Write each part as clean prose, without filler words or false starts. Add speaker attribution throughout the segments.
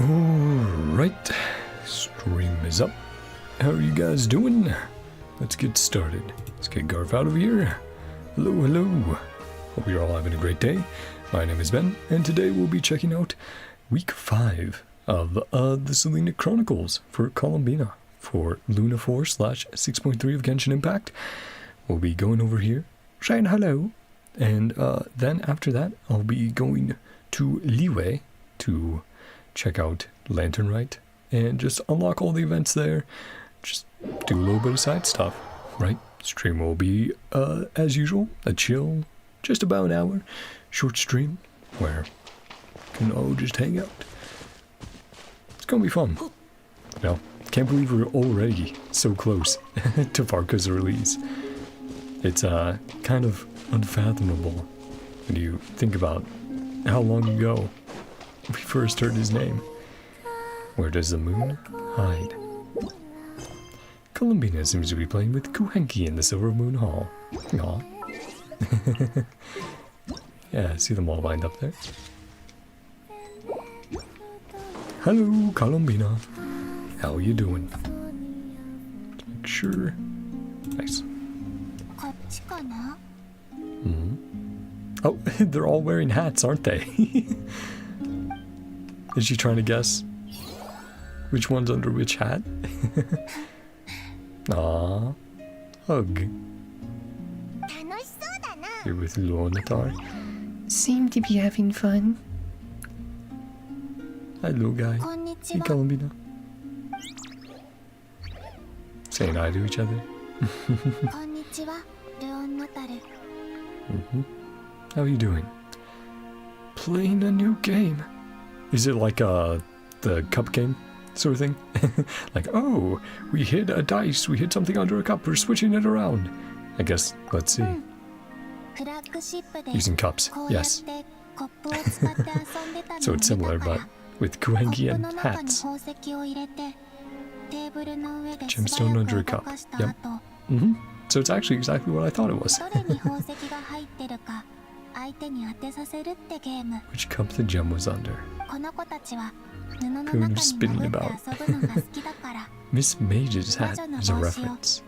Speaker 1: Alright, stream is up. How are you guys doing? Let's get started. Let's get Garf out of here. Hello, hello. Hope you're all having a great day. My name is Ben, and today we'll be checking out week 5 of the Selenic Chronicles for Columbina for Luna 4/6.3 of Genshin Impact. We'll be going over here, saying hello, and then after that I'll be going to Liyue to check out Lantern Rite and just unlock all the events there. Just do a little bit of side stuff, right? Stream will be, as usual, a chill, just about an hour, short stream where we can all just hang out. It's gonna be fun. You know, can't believe we're already so close to Varka's release. It's kind of unfathomable when you think about how long ago we first heard his name. Where does the moon hide? Columbina seems to be playing with Kuhenki in the Silver Moon Hall. Aw. Yeah, see them all lined up there. Hello, Columbina. How are you doing? Let's make sure. Nice. Oh, they're all wearing hats, aren't they? Is she trying to guess which one's under which hat? Aww. Hug. You're with Lonatar.
Speaker 2: Seem to be having fun.
Speaker 1: Hello, guy. Hey, Columbina. Saying hi to each other. How are you doing? Playing a new game. Is it like the cup game sort of thing? Like, oh, we hid a dice, we hid something under a cup, we're switching it around. I guess, let's see. Using cups, yes. So it's similar, but with Kuhenki and hats. Gemstone under a cup, yep. So it's actually exactly what I thought it was. Which cup the gem was under. Poon was spinning about. Miss Mage's hat is a reference.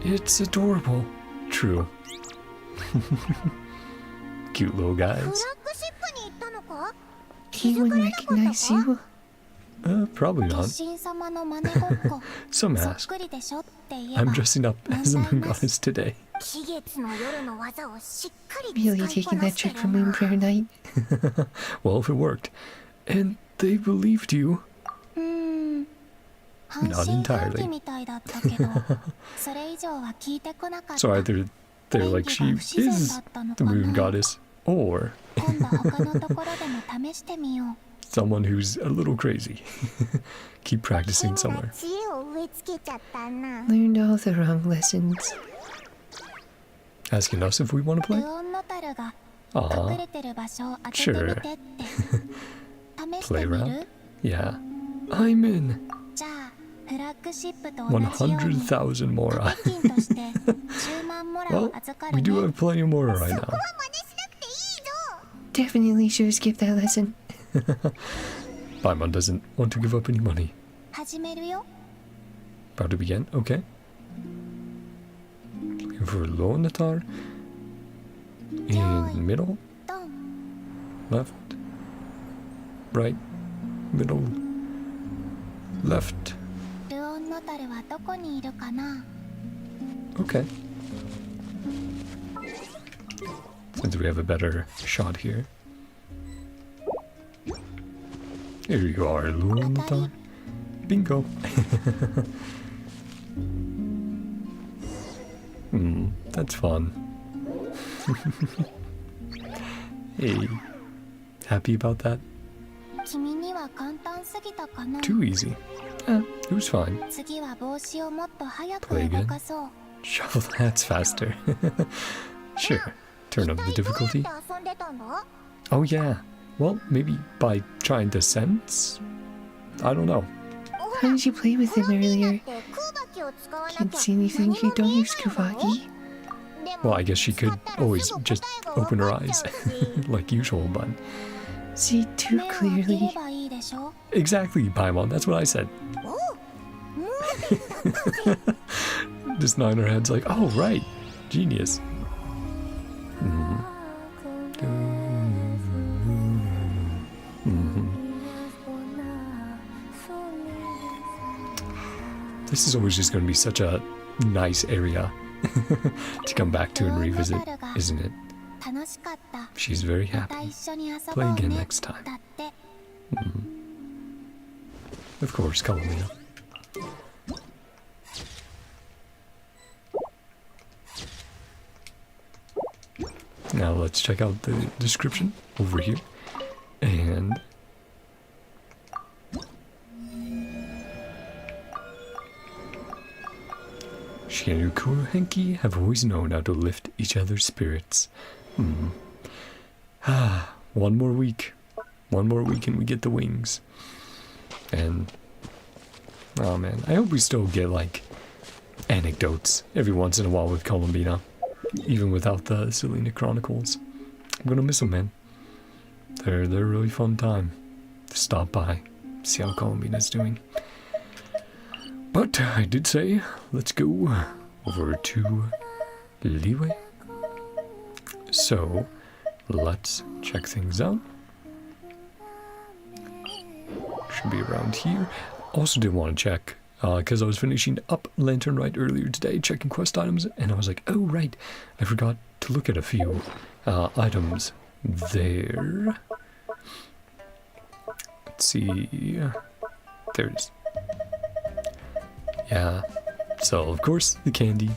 Speaker 1: It's adorable. True. Cute little guys.
Speaker 2: He wouldn't recognize you.
Speaker 1: Probably not. Some ask. I'm dressing up as a moon goddess today.
Speaker 2: Really taking that trick from Moon Prayer Night?
Speaker 1: Well, if it worked. And they believed you. Not entirely. So either they're like, she is the moon goddess, or someone who's a little crazy. Keep practicing somewhere.
Speaker 2: Learned all the wrong lessons.
Speaker 1: Asking us if we want to play? Aw, sure. Play around? Yeah. I'm in. 100,000 Mora. Well, we do have plenty of Mora right now.
Speaker 2: Definitely should skip that lesson.
Speaker 1: Paimon doesn't want to give up any money. About to begin? Okay. Looking for Lonatar. In middle. Left. Right. Middle. Left. Okay. Since we have a better shot here. Here you are, Lonatar. Bingo. That's fun. Hey, happy about that? Too easy. It was fine. Play again. Shuffle the hats faster. Sure. Turn up the difficulty. Oh yeah. Well, maybe by trying to sense? I don't know.
Speaker 2: How did you play with him earlier? Can't see anything if you don't use Kuvagi.
Speaker 1: Well, I guess she could always just open her eyes, like usual, but
Speaker 2: see too clearly.
Speaker 1: Exactly, Paimon, that's what I said. Just nodding her head's like, oh, right. Genius. This is always just going to be such a nice area to come back to and revisit, isn't it? She's very happy. Play again next time. Of course, Columbina. Now let's check out the description over here. And Shigeruko and Henki have always known how to lift each other's spirits. One more week. One more week and we get the wings. And oh man, I hope we still get like anecdotes every once in a while with Columbina. Even without the Selenic Chronicles. I'm gonna miss them, man. They're a really fun time to stop by, see how Columbina's doing. But I did say, let's go over to Liyue. So, let's check things out. Should be around here. Also did want to check, because I was finishing up Lantern Rite earlier today, checking quest items, and I was like, oh right, I forgot to look at a few items there. Let's see, there it is. Yeah, so of course the candy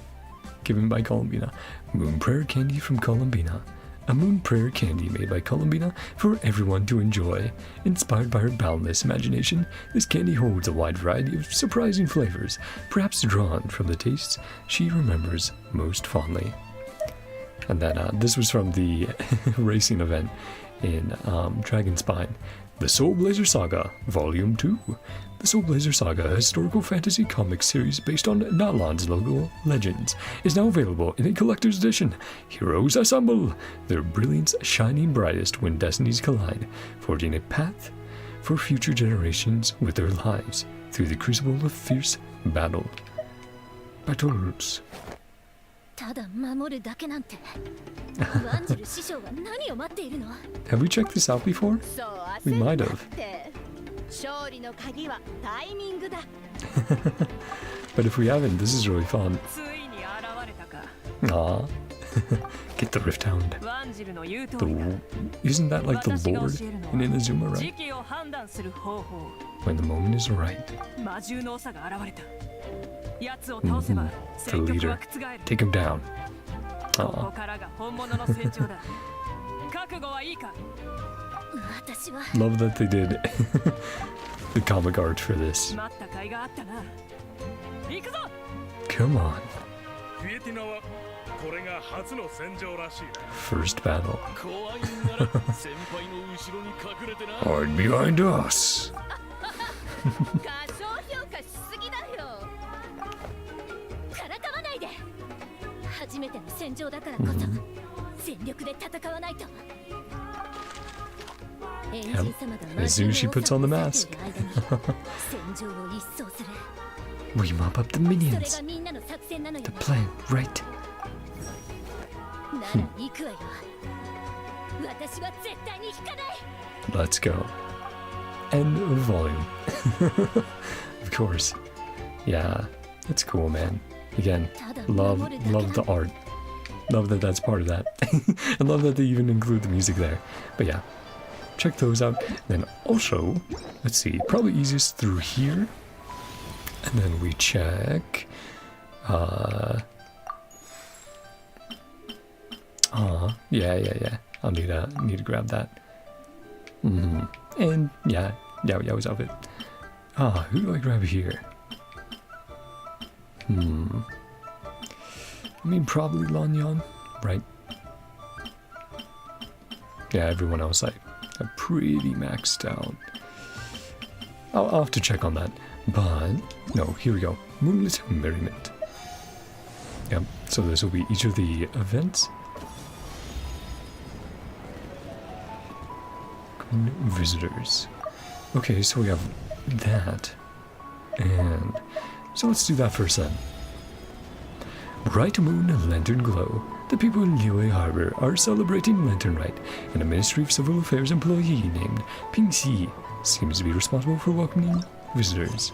Speaker 1: given by Columbina. Moon Prayer Candy from Columbina. A moon prayer candy made by Columbina for everyone to enjoy. Inspired by her boundless imagination, this candy holds a wide variety of surprising flavors, perhaps drawn from the tastes she remembers most fondly. And then this was from the racing event in Dragonspine. The Soul Blazer Saga, Volume 2. The Soul Blazer Saga, a historical fantasy comic series based on Natlan's local legends, is now available in a collector's edition. Heroes assemble! Their brilliance shining brightest when destinies collide, forging a path for future generations with their lives through the crucible of fierce battle. Battles. Have we checked this out before? We might have. But if we haven't, this is really fun. Aw. Get the Rift Hound. Isn't that like the Lord in Inazuma, right? When the moment is right. The leader. Take him down. Aw. Love that they did the comic art for this. Come on. First battle. Hard behind us. Yep. As soon as she puts on the mask, we mop up the minions. The plan, right? Let's go. End of volume. Of course. Yeah, that's cool, man. Again, love the art. Love that that's part of that. I love that they even include the music there. But yeah, check those out. Then also, let's see, probably easiest through here. And then we check. Yeah. I'll need to grab that. And yeah, was of it. Who do I grab here? I mean, probably Lanyan, right? Yeah, everyone else are pretty maxed out. I'll have to check on that. But, no, here we go. Moonlit Merriment. Yep, so this will be each of the events. welcome visitors. Okay, so we have that. And so let's do that first then. Bright moon lantern glow. The people in Liyue Harbor are celebrating Lantern Rite, and a Ministry of Civil Affairs employee named Ping Xi seems to be responsible for welcoming visitors.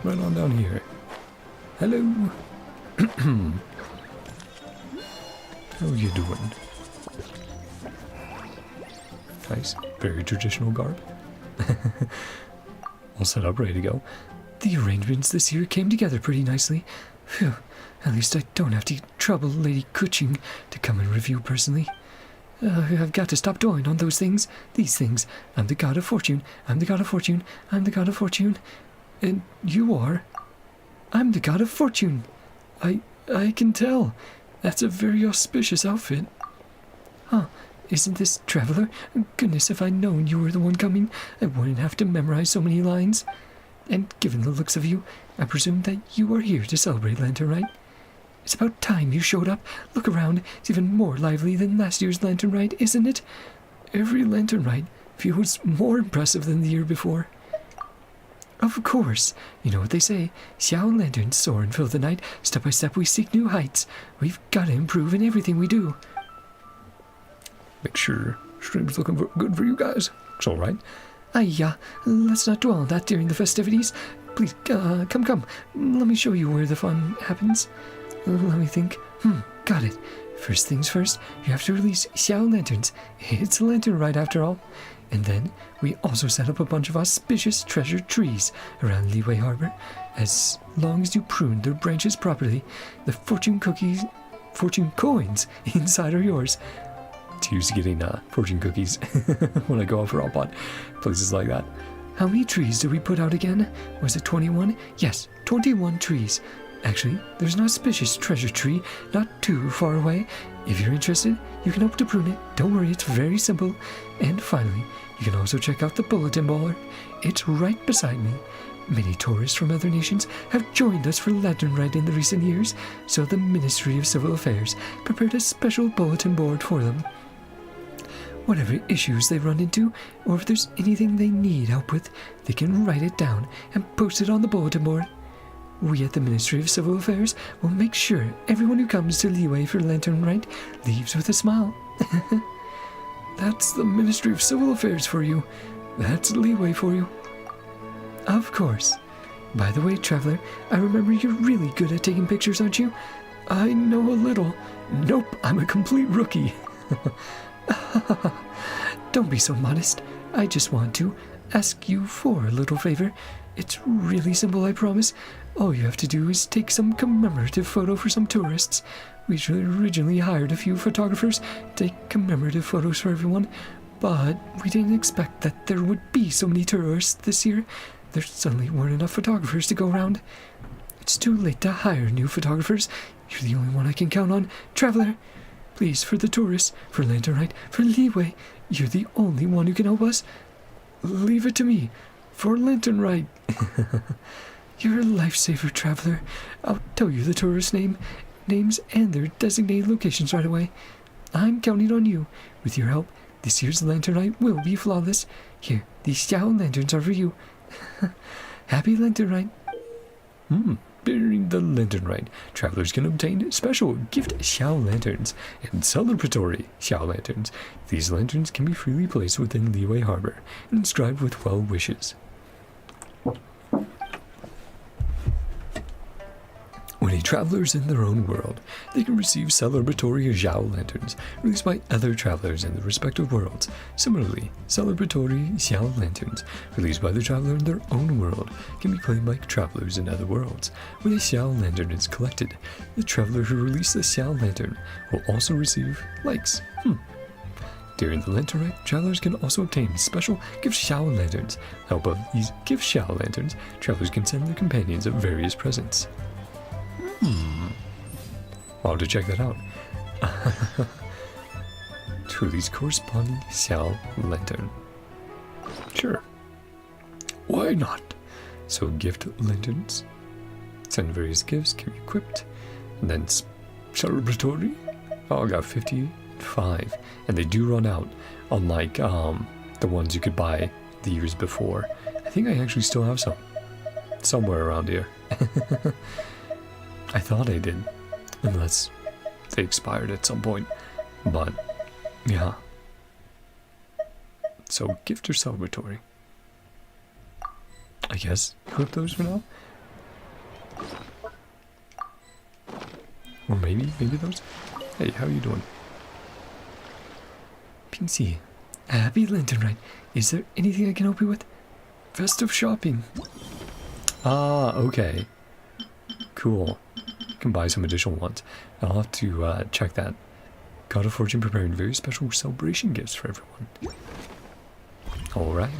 Speaker 1: Right on down here. Hello. How are you doing? Nice. Very traditional garb. All set up, ready to go. The arrangements this year came together pretty nicely. Phew. At least I don't have to trouble Lady Kuching to come and review personally. I've got to stop dwelling on those things. These things. I'm the god of fortune. I'm the god of fortune. I'm the god of fortune. And you are? I'm the god of fortune. I can tell. That's a very auspicious outfit. Huh. Isn't this Traveler? Goodness, if I'd known you were the one coming, I wouldn't have to memorize so many lines. And given the looks of you, I presume that you are here to celebrate Lantern Rite. It's about time you showed up. Look around. It's even more lively than last year's Lantern Rite, isn't it? Every Lantern Rite feels more impressive than the year before. Of course. You know what they say. Xiao lanterns soar and fill the night. Step by step we seek new heights. We've got to improve in everything we do. Make sure stream's looking good for you guys. It's alright. Let's not dwell on that during the festivities. Please, come. Let me show you where the fun happens. Let me think. Got it. First things first, you have to release Xiao lanterns. It's a Lantern Rite after all. And then, we also set up a bunch of auspicious treasure trees around Liyue Harbor. As long as you prune their branches properly, the fortune coins inside are yours. It's used to getting fortune cookies when I go out for all pot places like that. How many trees did we put out again? Was it 21? Yes, 21 trees. Actually, there's an auspicious treasure tree not too far away. If you're interested, you can help to prune it. Don't worry, it's very simple. And finally, you can also check out the bulletin board. It's right beside me. Many tourists from other nations have joined us for Lantern Rite in the recent years, so the Ministry of Civil Affairs prepared a special bulletin board for them. Whatever issues they run into, or if there's anything they need help with, they can write it down and post it on the bulletin board. We at the Ministry of Civil Affairs will make sure everyone who comes to Liyue for Lantern Rite leaves with a smile. That's the Ministry of Civil Affairs for you. That's Liyue for you. Of course. By the way, Traveler, I remember you're really good at taking pictures, aren't you? I know a little. Nope, I'm a complete rookie. Don't be so modest. I just want to ask you for a little favor. It's really simple, I promise. All you have to do is take some commemorative photo for some tourists. We originally hired a few photographers to take commemorative photos for everyone, but we didn't expect that there would be so many tourists this year. There suddenly weren't enough photographers to go around. It's too late to hire new photographers. You're the only one I can count on. Traveler, please, for the tourists, for Lantern Rite, for Liyue, you're the only one who can help us. Leave it to me, for Lantern Rite. You're a lifesaver, Traveler. I'll tell you the tourist names and their designated locations right away. I'm counting on you. With your help, this year's Lantern Rite will be flawless. Here, these Xiao lanterns are for you. Happy Lantern Rite. During the Lantern Rite, travelers can obtain special gift Xiao lanterns and celebratory Xiao lanterns. These lanterns can be freely placed within Liyue Harbor and inscribed with well wishes. When a traveler is in their own world, they can receive celebratory Xiao lanterns released by other travelers in the respective worlds. Similarly, celebratory Xiao lanterns released by the traveler in their own world can be claimed by travelers in other worlds. When a Xiao lantern is collected, the traveler who released the Xiao lantern will also receive likes. During the Lantern Rite, travelers can also obtain special gift Xiao lanterns. With the help of these gift Xiao lanterns, travelers can send their companions various presents. I'll have to check that out. To these corresponding Xiao lantern. Sure. Why not? So gift lanterns. Send various gifts, can be equipped. And then celebratory. Oh, I got 50 5, and they do run out, unlike the ones you could buy the years before. I think I actually still have some somewhere around here. I thought I did, unless they expired at some point, but yeah. So gift or celebratory? I guess equip those for now, or maybe those. Hey, how are you doing? Pinsy, happy Lantern Rite. Is there anything I can help you with? Festive shopping. Ah, okay. Cool. You can buy some additional ones. I'll have to check that. God of Fortune preparing very special celebration gifts for everyone. Alright.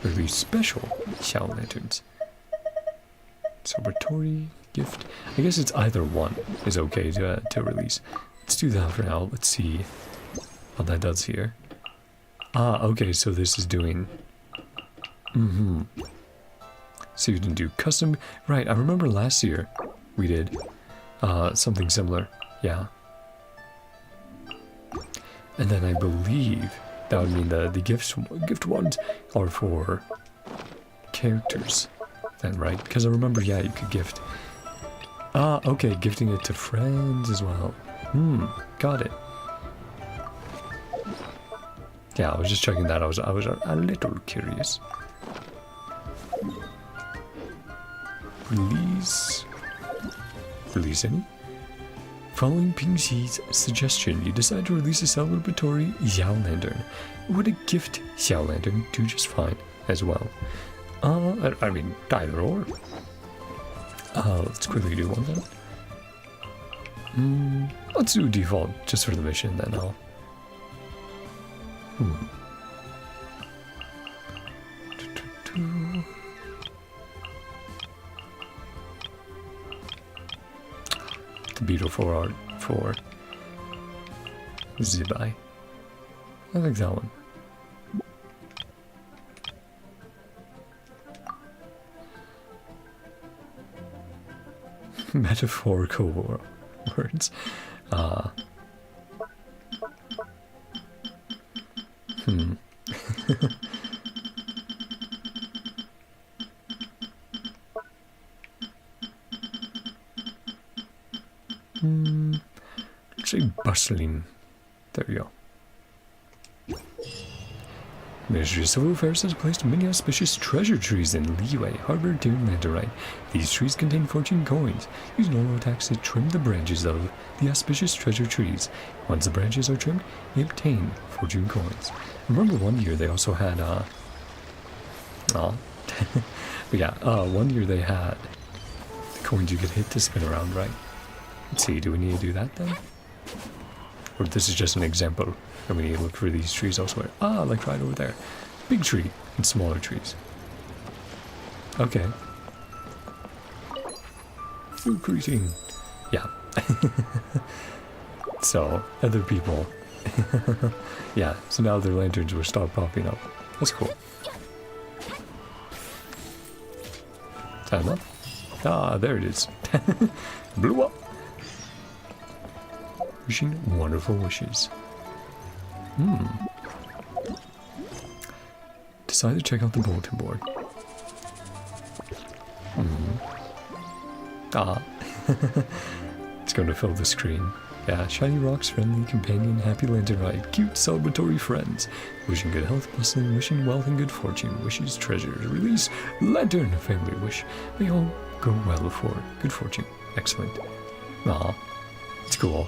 Speaker 1: Really special Xiao Lanterns. Celebratory gift. I guess it's either one is okay to release. Let's do that for now. Let's see how that does here. Ah, okay, so this is doing... So you can do custom... Right, I remember last year we did something similar. Yeah. And then I believe that would mean the gift ones are for characters then, right? Because I remember, yeah, you could gift... Ah, okay, gifting it to friends as well. Got it. Yeah, I was just checking that. I was a little curious. Release any? Following Pingxi's suggestion, you decide to release a celebratory Xiao Lantern. Would a gift Xiao Lantern do just fine as well? I mean, either or. Let's quickly do one then. Let's do default just for the mission then. I'll. The beautiful art for Zibai. I like that one. Metaphorical words. Let's say bustling. There we go. Ministry of Civil Affairs has placed many auspicious treasure trees in Liyue Harbor during Mandarite. These trees contain fortune coins. Use normal attacks to trim the branches of the auspicious treasure trees. Once the branches are trimmed, you obtain fortune coins. Remember one year they also had, but yeah, one year they had the coins you could hit to spin around, right? Let's see, do we need to do that then? Or this is just an example, and we need to look for these trees elsewhere. Ah, like right over there. Big tree and smaller trees. Okay. Food greeting. Yeah. So, other people. Yeah, so now their lanterns will start popping up. That's cool. Is that enough? Ah, there it is. Blew up. Wishing wonderful wishes. Decide to check out the bulletin board. It's going to fill the screen. Yeah, shiny rocks, friendly companion, happy lantern ride, cute celebratory friends. Wishing good health, blessing, wishing wealth and good fortune, wishes, treasures, release, lantern, family wish. May all go well for good fortune. Excellent. It's cool.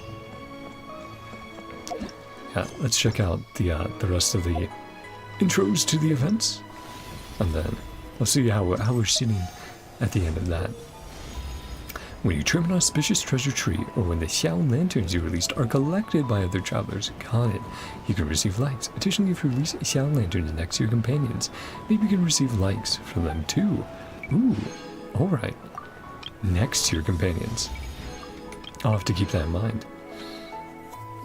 Speaker 1: Yeah, let's check out the rest of the intros to the events, and then let's see how we're sitting at the end of that. When you trim an auspicious treasure tree, or when the Xiao Lanterns you released are collected by other travelers, got it, you can receive likes. Additionally, if you release Xiao Lanterns next to your companions, maybe you can receive likes from them too. Ooh, alright. Next to your companions. I'll have to keep that in mind.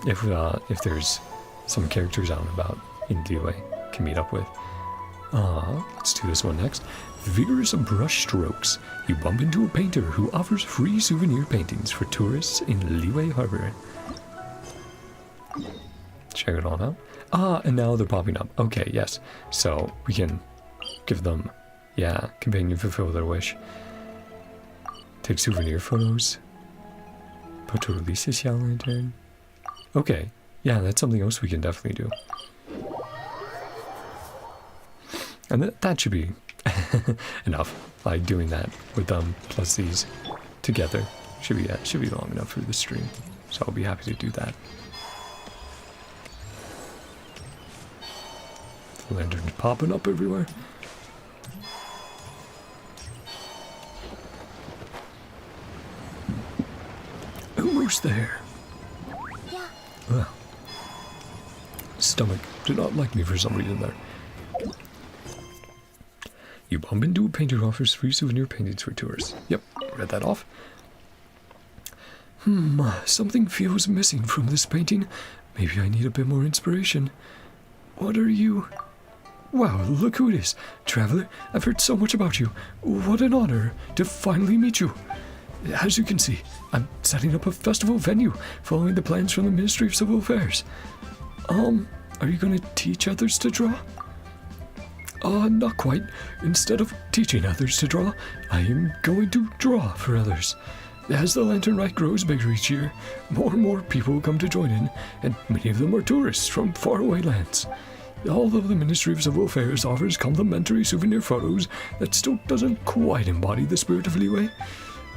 Speaker 1: If there's some characters out and about in Liyue can meet up with. Let's do this one next. Vigorous brush strokes. You bump into a painter who offers free souvenir paintings for tourists in Liyue Harbor. Check it on out. Ah, and now they're popping up. Okay, yes. So we can give them, yeah, companion fulfill their wish. Take souvenir photos. Put to release a Xiao Lantern. Okay, yeah, that's something else we can definitely do. And that should be enough. Like doing that with them plus these together should be long enough for the stream. So I'll be happy to do that. The lanterns popping up everywhere. Almost there. Ugh. Stomach did not like me for some reason there. You bump into a painter who offers free souvenir paintings for tourists. Yep, read that off. Something feels missing from this painting. Maybe I need a bit more inspiration. What are you? Wow, look who it is. Traveler, I've heard so much about you. What an honor to finally meet you. As you can see, I'm setting up a festival venue following the plans from the Ministry of Civil Affairs. Are you going to teach others to draw? Not quite. Instead of teaching others to draw, I am going to draw for others. As the Lantern Rite grows bigger each year, more and more people come to join in, and many of them are tourists from faraway lands. Although the Ministry of Civil Affairs offers complimentary souvenir photos, that still doesn't quite embody the spirit of Liyue.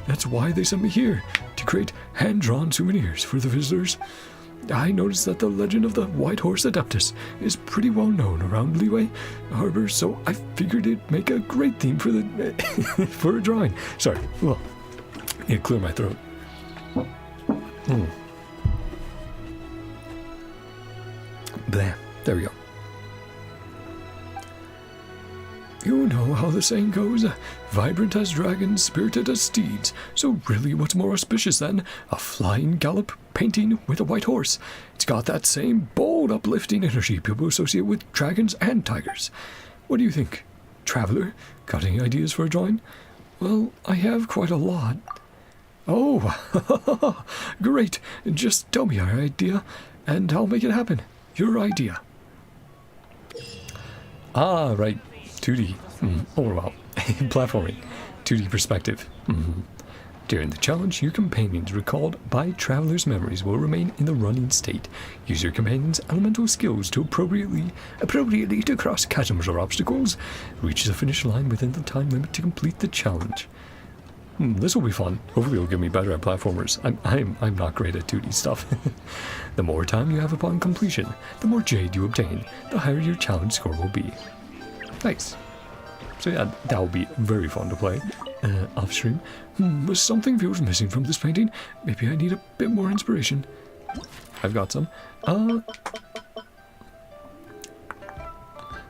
Speaker 1: That's why they sent me here, to create hand-drawn souvenirs for the visitors. I noticed that the legend of the White Horse Adeptus is pretty well known around Liyue Harbor, so I figured it'd make a great theme for the for a drawing. Sorry, well, yeah, clear my throat. Blah, there we go. You know how the saying goes, vibrant as dragons, spirited as steeds. So really, what's more auspicious than a flying gallop painting with a white horse? It's got that same bold, uplifting energy people associate with dragons and tigers. What do you think, traveler? Got any ideas for a drawing? Well, I have quite a lot. Oh, great. Just tell me your idea, and I'll make it happen. Your idea. Ah, right. 2D. Oh, wow. Platforming. 2D perspective. During the challenge, your companions recalled by travelers' memories will remain in the running state. Use your companions' elemental skills to appropriately to cross chasms or obstacles. Reach the finish line within the time limit to complete the challenge. This will be fun. Hopefully it'll get me better at platformers. I'm not great at 2D stuff. The more time you have upon completion, the more jade you obtain, the higher your challenge score will be. Nice. So yeah, that will be very fun to play off stream. Something feels missing from this painting. Maybe I need a bit more inspiration. I've got some.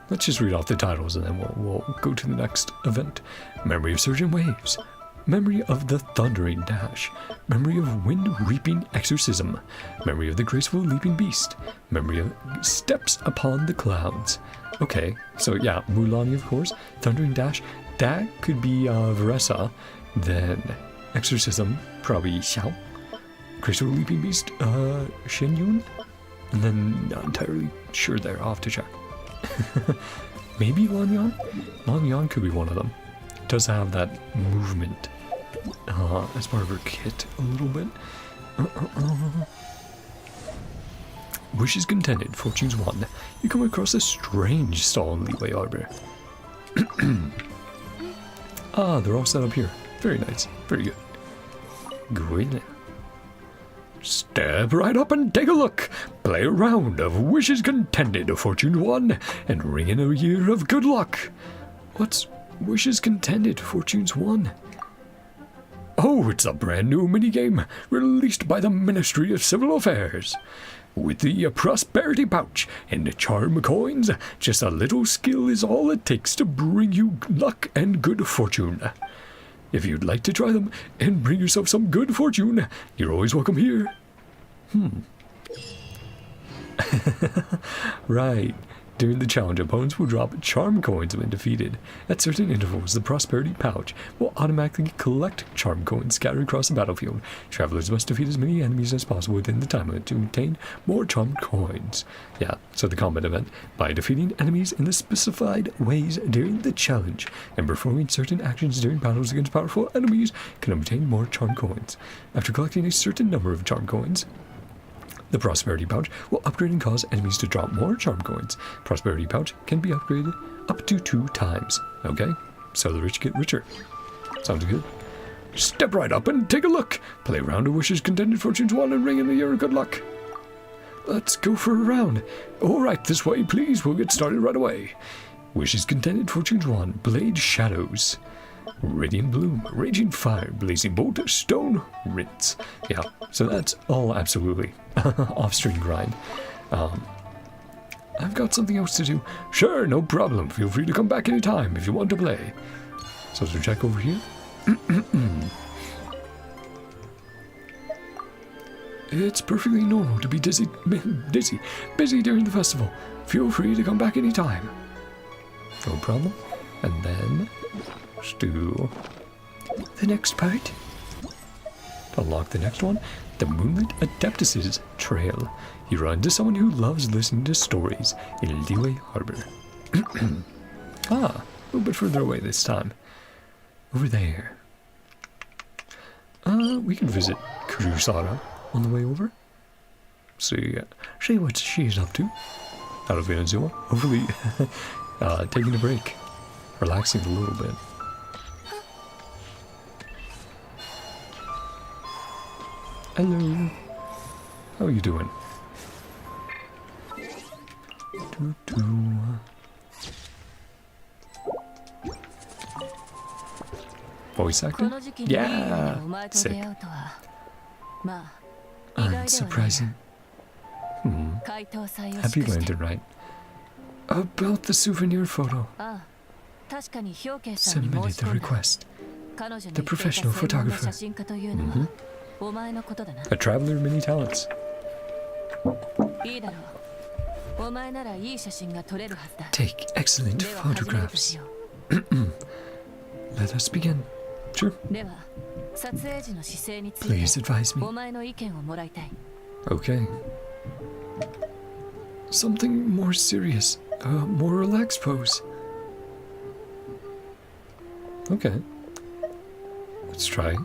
Speaker 1: Let's just read off the titles and then we'll go to the next event. Memory of Surging Waves. Memory of the Thundering Dash. Memory of Wind Reaping Exorcism. Memory of the Graceful Leaping Beast. Memory of Steps Upon the Clouds. Okay, so yeah, Mulani of course. Thundering Dash, that could be Varesa. Then Exorcism, probably Xiao. Graceful Leaping Beast, Shenyun. And then not entirely sure there, I'll have to check. Maybe Lanyan? Lanyan could be one of them. It does have that movement as part of her kit a little bit. Wishes contented, fortunes won. You come across a strange stall in Liyue Harbor. They're all set up here. Very nice. Very good. Good. Step right up and take a look. Play a round of wishes contended, fortune won, and ring in a year of good luck. What's wishes contended, fortunes won? Oh, it's a brand new minigame released by the Ministry of Civil Affairs. With the prosperity pouch and the charm coins, just a little skill is all it takes to bring you luck and good fortune. If you'd like to try them and bring yourself some good fortune, you're always welcome here. Right. During the challenge, opponents will drop charm coins when defeated. At certain intervals, the prosperity pouch will automatically collect charm coins scattered across the battlefield. Travelers must defeat as many enemies as possible within the time limit to obtain more charm coins. Yeah, so the combat event. By defeating enemies in the specified ways during the challenge and performing certain actions during battles against powerful enemies, can obtain more charm coins. After collecting a certain number of charm coins, the Prosperity Pouch will upgrade and cause enemies to drop more charm coins. Prosperity Pouch can be upgraded up to 2 times. Okay, so the rich get richer. Sounds good. Step right up and take a look. Play a round of Wishes, Contented Fortunes 1, and ring in the year of good luck. Let's go for a round. Alright, this way, please. We'll get started right away. Wishes, Contented Fortunes 1, Blade Shadows. Radiant Bloom, Raging Fire, Blazing Bolt, Stone Rinse. Yeah, so that's all absolutely off-stream grind. I've got something else to do. Sure, no problem. Feel free to come back anytime if you want to play. So to check over here. It's perfectly normal to be busy during the festival. Feel free to come back anytime. No problem. And then let's do the next part. To unlock the next one, the Moonlit Adeptus's Trail. You run into someone who loves listening to stories in Liyue Harbor. A little bit further away this time. Over there. We can visit Kurusara on the way over. See what she's up to. Out of Venezuela. Hopefully taking a break. Relaxing a little bit. Hello. How are you doing? Voice acting? Yeah! Sick. Unsurprising. Happy Lantern, right? About the souvenir photo. Submitted the request. The professional photographer. A traveler of many talents. Take excellent photographs. Let us begin. Sure. Please advise me. Okay. Something more serious. A more relaxed pose. Okay. Let's try.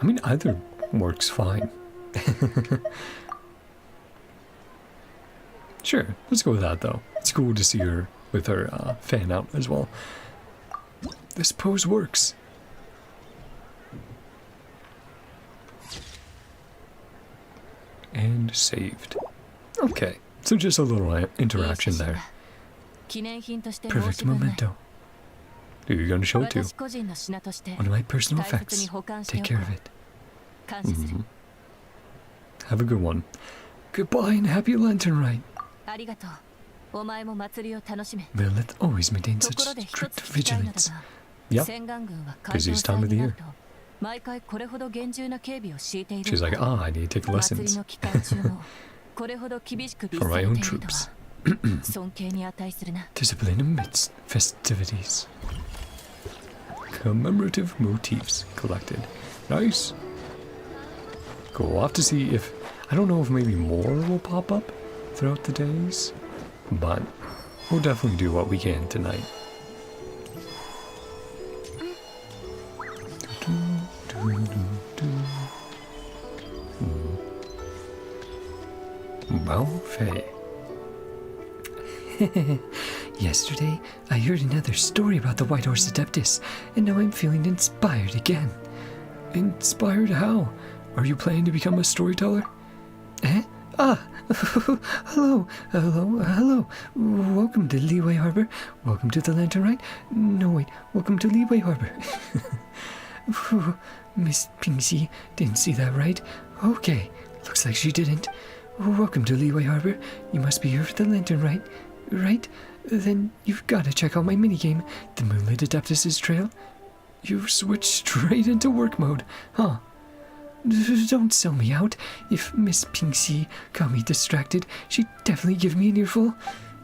Speaker 1: I mean, either works fine. Sure, let's go with that though. It's cool to see her with her fan out as well. This pose works. And saved. Okay, so just a little interaction there. Perfect memento. Who are you going to show it to? One of my personal effects. Take care of it. Have a good one. Goodbye and happy Lantern Rite. Well, let's always maintain such strict vigilance. Yep. Busiest time of the year. She's like, I need to take lessons. For my own troops. Discipline amidst festivities. Commemorative motifs collected. Nice. Cool. We'll have to see if... I don't know if maybe more will pop up throughout the days. But we'll definitely do what we can tonight. Buffet. Yesterday, I heard another story about the White Horse Adeptus, and now I'm feeling inspired again. Inspired how? Are you planning to become a storyteller? Eh? Hello. Welcome to Liyue Harbor. Welcome to the Lantern Rite. No, wait. Welcome to Liyue Harbor. Miss Pingsy didn't see that right. Okay, looks like she didn't. Welcome to Liyue Harbor. You must be here for the Lantern Rite, right? Then you've got to check out my minigame, the Moonlit Adeptus's Trail. You've switched straight into work mode, huh?
Speaker 2: Don't sell me out. If Miss Pinksy got me distracted, she'd definitely give me an earful.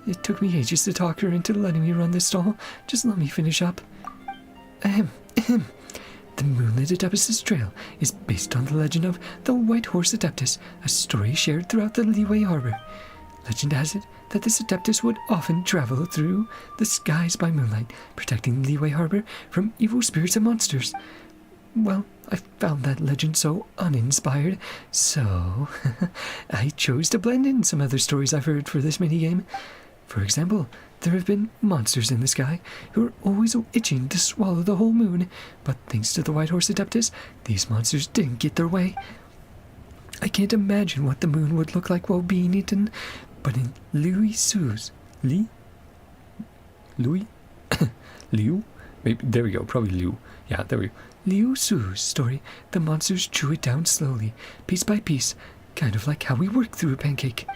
Speaker 2: It took me ages to talk her into letting me run this stall. Just let me finish up. Ahem. The Moonlit Adeptus' Trail is based on the legend of the White Horse Adeptus, a story shared throughout the Liyue Harbor. Legend has it that this Adeptus would often travel through the skies by moonlight, protecting Liyue Harbor from evil spirits and monsters. Well, I found that legend so uninspired, so I chose to blend in some other stories I've heard for this minigame. For example, there have been monsters in the sky who are always itching to swallow the whole moon, but thanks to the White Horse Adeptus, these monsters didn't get their way. I can't imagine what the moon would look like while being eaten, but in Liu? Maybe, there we go, probably Liu. Yeah, there we go. Liu Su's story, the monsters chew it down slowly, piece by piece, kind of like how we work through a pancake.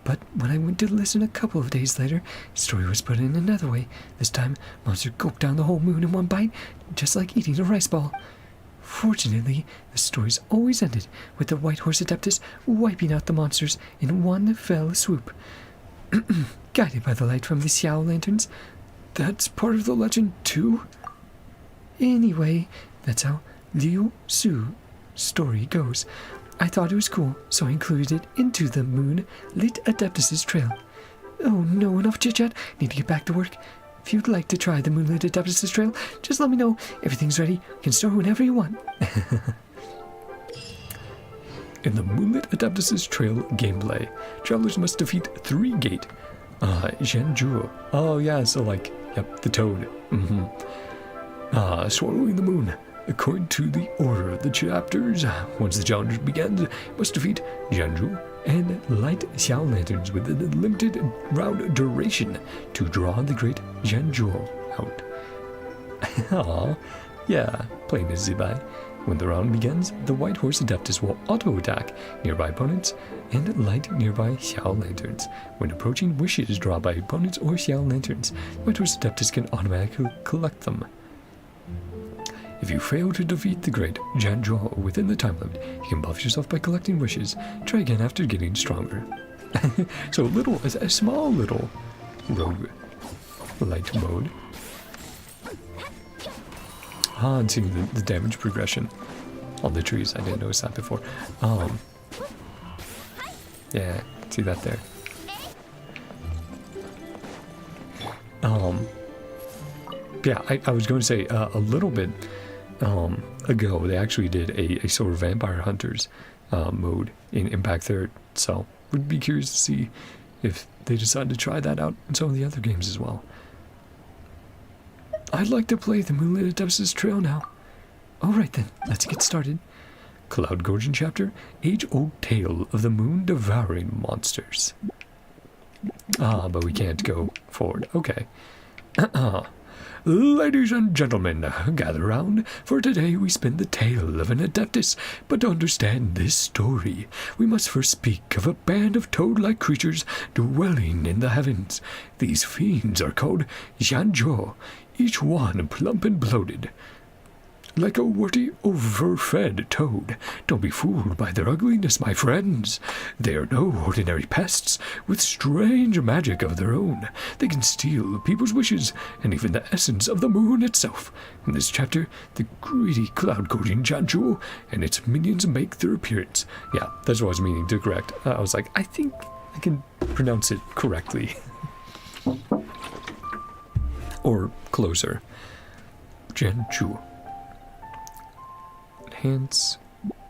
Speaker 2: But when I went to listen a couple of days later, the story was put in another way. This time, monster gulped down the whole moon in one bite, just like eating a rice ball. Fortunately, the stories always ended with the White Horse Adeptus wiping out the monsters in one fell swoop. Guided by the light from the Xiao lanterns. That's part of the legend too? Anyway, that's how Liu Su's story goes. I thought it was cool, so I included it into the Moonlit Adeptus' Trail. Oh no, enough chit-chat. Need to get back to work. If you'd like to try the Moonlit Adeptus' Trail, just let me know. Everything's ready. You can start whenever you want.
Speaker 1: In the Moonlit Adeptus' Trail gameplay, travelers must defeat 3 gate. Zhenjuo. Oh yeah, so like, yep, the toad. Swallowing the moon. According to the order of the chapters, once the challenge begins, you must defeat Zhenjuo and light Xiao lanterns within a limited round duration to draw the great Zhenjuo out. Aww, yeah, plain as Zibai. When the round begins, the White Horse Adeptus will auto-attack nearby opponents and light nearby Xiao lanterns. When approaching wishes drawn by opponents or Xiao lanterns, the White Horse Adeptus can automatically collect them. If you fail to defeat the great Zhenjuo within the time limit, you can buff yourself by collecting wishes. Try again after getting stronger. So a small little rogue light mode. And seeing the damage progression on the trees. I didn't notice that before. Yeah, see that there. Yeah, I was going to say a little bit ago, they actually did a sort of Vampire Hunters mode in Impact 3rd, so would be curious to see if they decide to try that out in some of the other games as well. I'd like to play the Moonlit Adeptus' Trail now. Alright then, let's get started. Cloud Gorgon chapter, Age-Old Tale of the Moon Devouring Monsters. But we can't go forward. Okay. Ladies and gentlemen, gather round, for today we spin the tale of an Adeptus. But to understand this story, we must first speak of a band of toad-like creatures dwelling in the heavens. These fiends are called Zhenjuo, each one plump and bloated, like a warty, overfed toad. Don't be fooled by their ugliness, my friends. They are no ordinary pests, with strange magic of their own. They can steal people's wishes, and even the essence of the moon itself. In this chapter, the greedy cloud-coating Zhenjuo and its minions make their appearance. Yeah, that's what I was meaning to correct. I was like, I think I can pronounce it correctly. Or closer. Zhenjuo. Hence,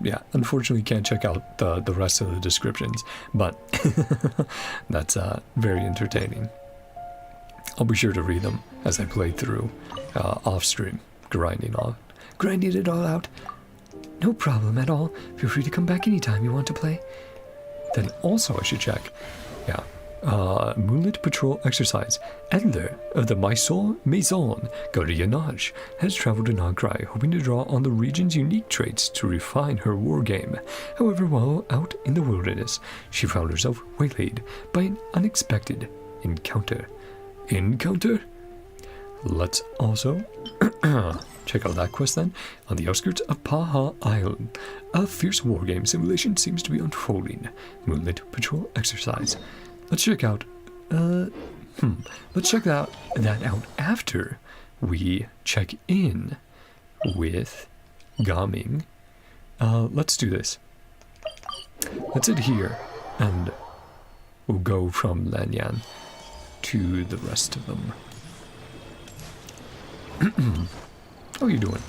Speaker 1: yeah, unfortunately can't check out the rest of the descriptions, but that's very entertaining. I'll be sure to read them as I play through off stream, grinding it all out. No problem at all. Feel free to come back anytime you want to play. Then also I should check, yeah, Moonlit Patrol Exercise. Edler of the Maison Gaudianage has traveled to NodKrai, hoping to draw on the region's unique traits to refine her wargame. However, while out in the wilderness, she found herself waylaid by an unexpected encounter. Let's also Check out that quest then. On the outskirts of Paha Island, a fierce wargame simulation seems to be unfolding. Moonlit patrol exercise. Let's check out. Let's check that out after we check in with Gaming. Let's do this. Let's head here, and we'll go from Lanyan to the rest of them. How are you doing?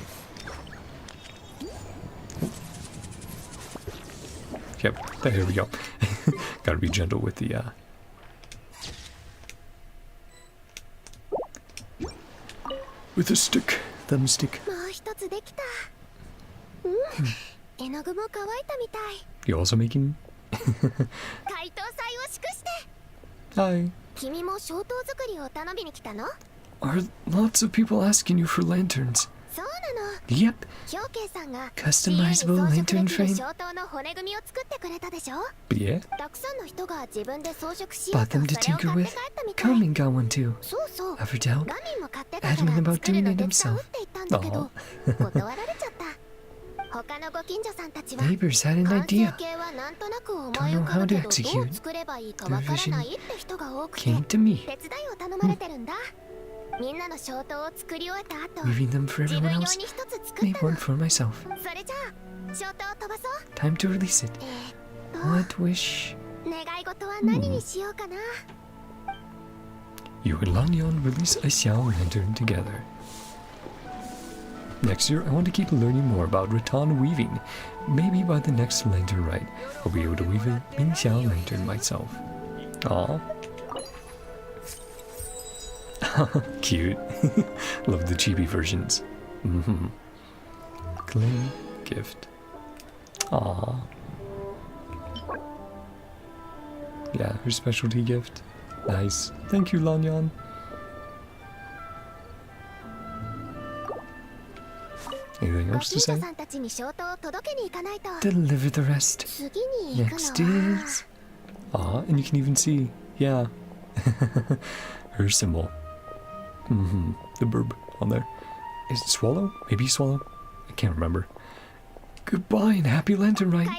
Speaker 1: Yep, there we go. Gotta be gentle with the, with the stick, thumbstick. You also making? Hi. Are lots of people asking you for lanterns? Yep. Customizable lantern frame. Yeah. Bought them to tinker with. Carmen got one too. Ever doubt? Adamant about doing it himself. Aww. Neighbors had an idea. Don't know how to execute. Their vision came to me. Leaving them for everyone else, made one for myself. Time to release it. What wish? You and Lanyan release a Xiao lantern together. Next year, I want to keep learning more about rattan weaving. Maybe by the next lantern rite, I'll be able to weave a Mingxiao lantern myself. Aww. Cute. Love the chibi versions. Clay gift. Aww. Yeah, her specialty gift. Nice. Thank you, Lanyan. Anything else to say? Deliver the rest. Next is... Aw, and you can even see, yeah, her symbol. The burb on there. Is it swallow? Maybe swallow? I can't remember. Goodbye and happy lantern rite.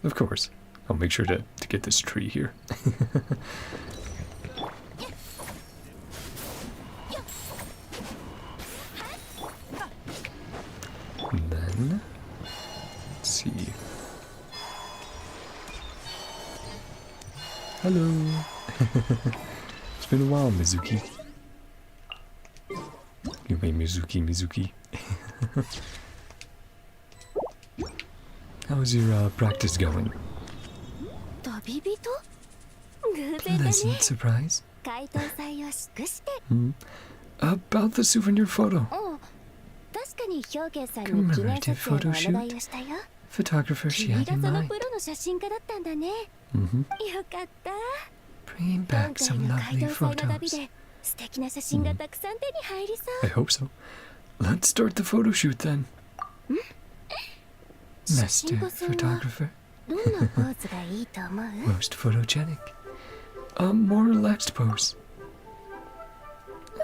Speaker 1: Of course. I'll make sure to get this tree here. And then, let's see. Hello. It's been a while, Mizuki. You made Mizuki. How's your practice going? Pleasant surprise. About the souvenir photo. Commemorative photo shoot. Photographer she had in mind. Bringing back some lovely photos. I hope so. Let's start the photo shoot then. Master photographer. Most photogenic. A more relaxed pose.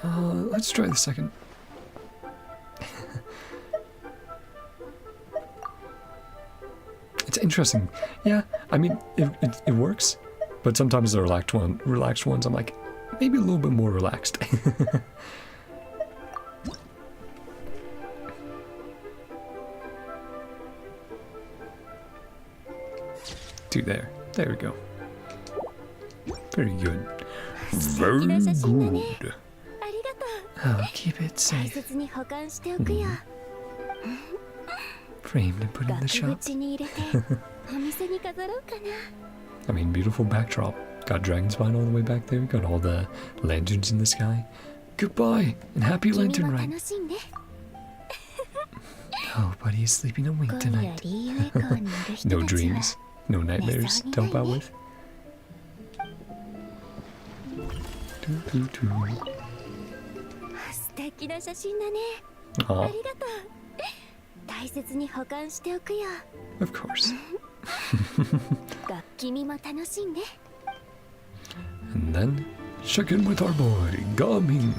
Speaker 1: Let's try the second. It's interesting. Yeah, I mean, it works, but sometimes the relaxed ones, I'm like, maybe a little bit more relaxed. There we go. Very good. Very good. I'll keep it safe. Framed and put in the shop. I mean, beautiful backdrop. Got dragon spine all the way back there. Got all the lanterns in the sky. Goodbye and happy lantern rite. Oh, buddy is sleeping a wink tonight. No dreams. No nightmares to help out with. Aww. Of course. And then check in with our boy, Gaming.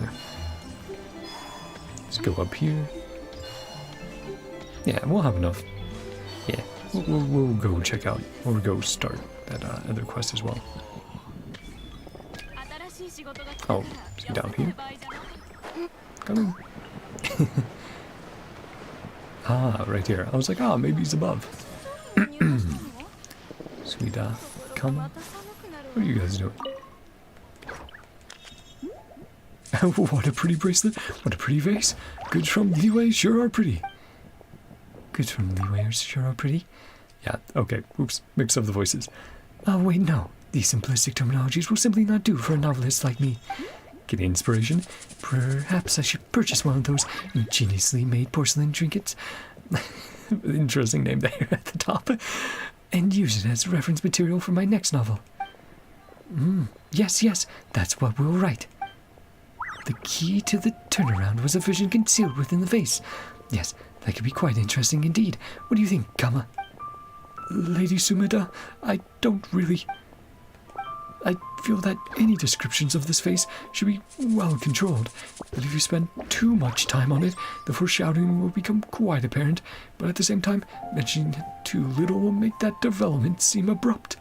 Speaker 1: Let's go up here. Yeah, we'll have enough. Yeah, we'll go check out, or go start that other quest as well. Oh, is he down here? Coming. Ah, right here. I was like, ah, maybe he's above. Sweet, come. What are you guys doing? What a pretty bracelet. What a pretty vase. Goods from Leeway sure are pretty. Goods from Leeway sure are pretty. Yeah, okay. Oops, mix up the voices. Oh, wait, no. These simplistic terminologies will simply not do for a novelist like me. Getting inspiration? Perhaps I should purchase one of those ingeniously made porcelain trinkets. Interesting name there at the top. And use it as reference material for my next novel. Yes, that's what we'll write. The key to the turnaround was a vision concealed within the vase. Yes, that could be quite interesting indeed. What do you think, Kama? Lady Sumida, I don't really... I feel that any descriptions of this face should be well controlled, but if you spend too much time on it, the foreshadowing will become quite apparent, but at the same time, mentioning it too little will make that development seem abrupt.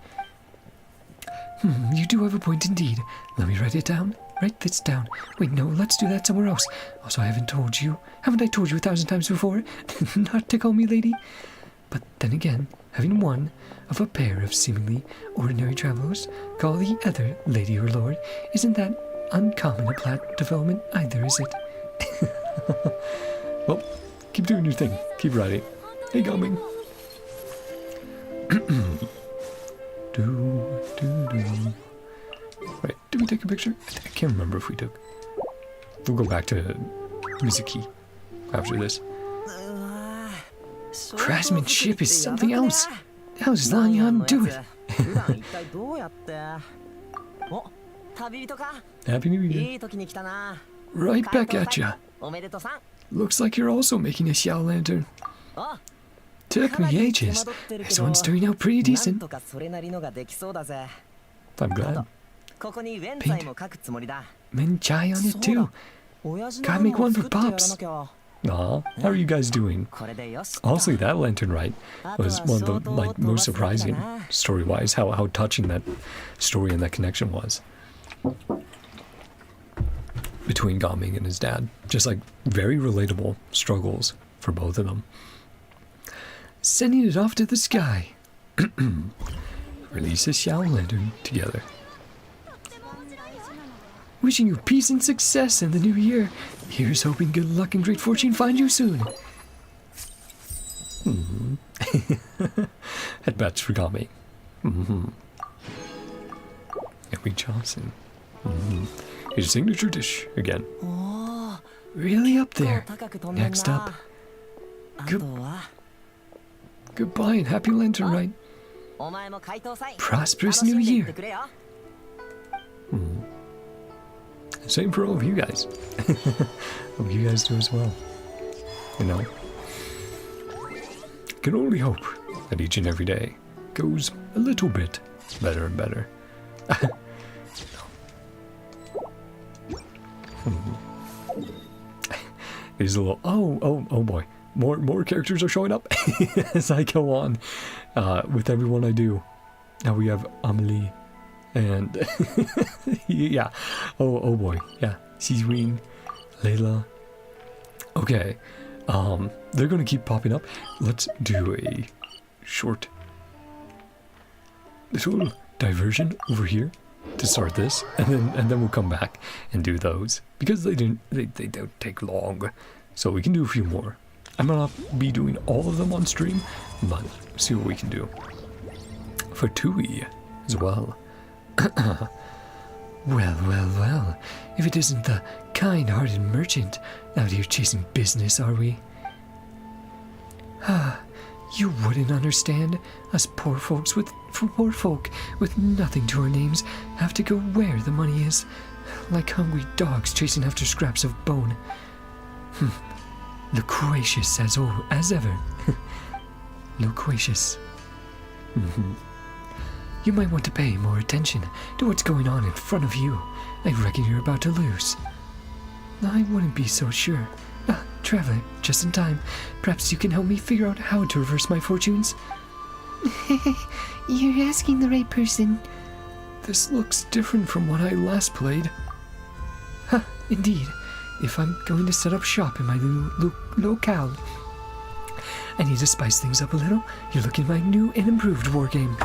Speaker 1: You do have a point indeed. Let me write it down. Write this down. Wait, no, let's do that somewhere else. Also, I haven't told you. Haven't I told you 1,000 times before? Not to call me lady? But then again, having one of a pair of seemingly ordinary travelers call the other lady or lord, isn't that uncommon a plot development either, is it? Well, keep doing your thing. Keep writing. Hey, coming. Wait, did we take a picture? I can't remember if we took. We'll go back to Mizuki after this. Craftsmanship is something else. How does Lanyan do it? Happy New Year. Right back at ya. Looks like you're also making a Xiao lantern. Took me ages. This one's turning out pretty decent. I'm glad. Paint Menchai on it too. Gotta make one for Pops. Aw, how are you guys doing? Honestly, that lantern rite was one of the most surprising story-wise, how touching that story and that connection was between Gaming and his dad. Just like very relatable struggles for both of them. Sending it off to the sky. Release a Xiao lantern together. Wishing you peace and success in the new year. Here's hoping good luck and great fortune find you soon. Headbats for Kami. Emmy Johnson. His signature dish again. Really up there. Next up. Goodbye and happy lantern rite. Prosperous new year. Same for all of you guys. Hope you guys do as well. You know, can only hope that each and every day goes a little bit better and better. Here's a little. Oh boy! More characters are showing up as I go on with everyone I do. Now we have Amelie. And yeah, oh boy, yeah, Sizween, Layla. Okay, they're gonna keep popping up. Let's do a short little diversion over here to start this, and then we'll come back and do those because they don't take long, so we can do a few more. I'm gonna be doing all of them on stream, but see what we can do for Tui as well. Well, if it isn't the kind-hearted merchant out here chasing business, are we? You wouldn't understand. Us poor folk with nothing to our names have to go where the money is, like hungry dogs chasing after scraps of bone. Loquacious as ever. Loquacious. You might want to pay more attention to what's going on in front of you. I reckon you're about to lose. I wouldn't be so sure.
Speaker 2: Ah, traveler, just in time. Perhaps you can help me figure out how to reverse my fortunes?
Speaker 3: You're asking the right person.
Speaker 2: This looks different from what I last played. Huh, indeed. If I'm going to set up shop in my new locale, I need to spice things up a little. You're looking at my new and improved wargame.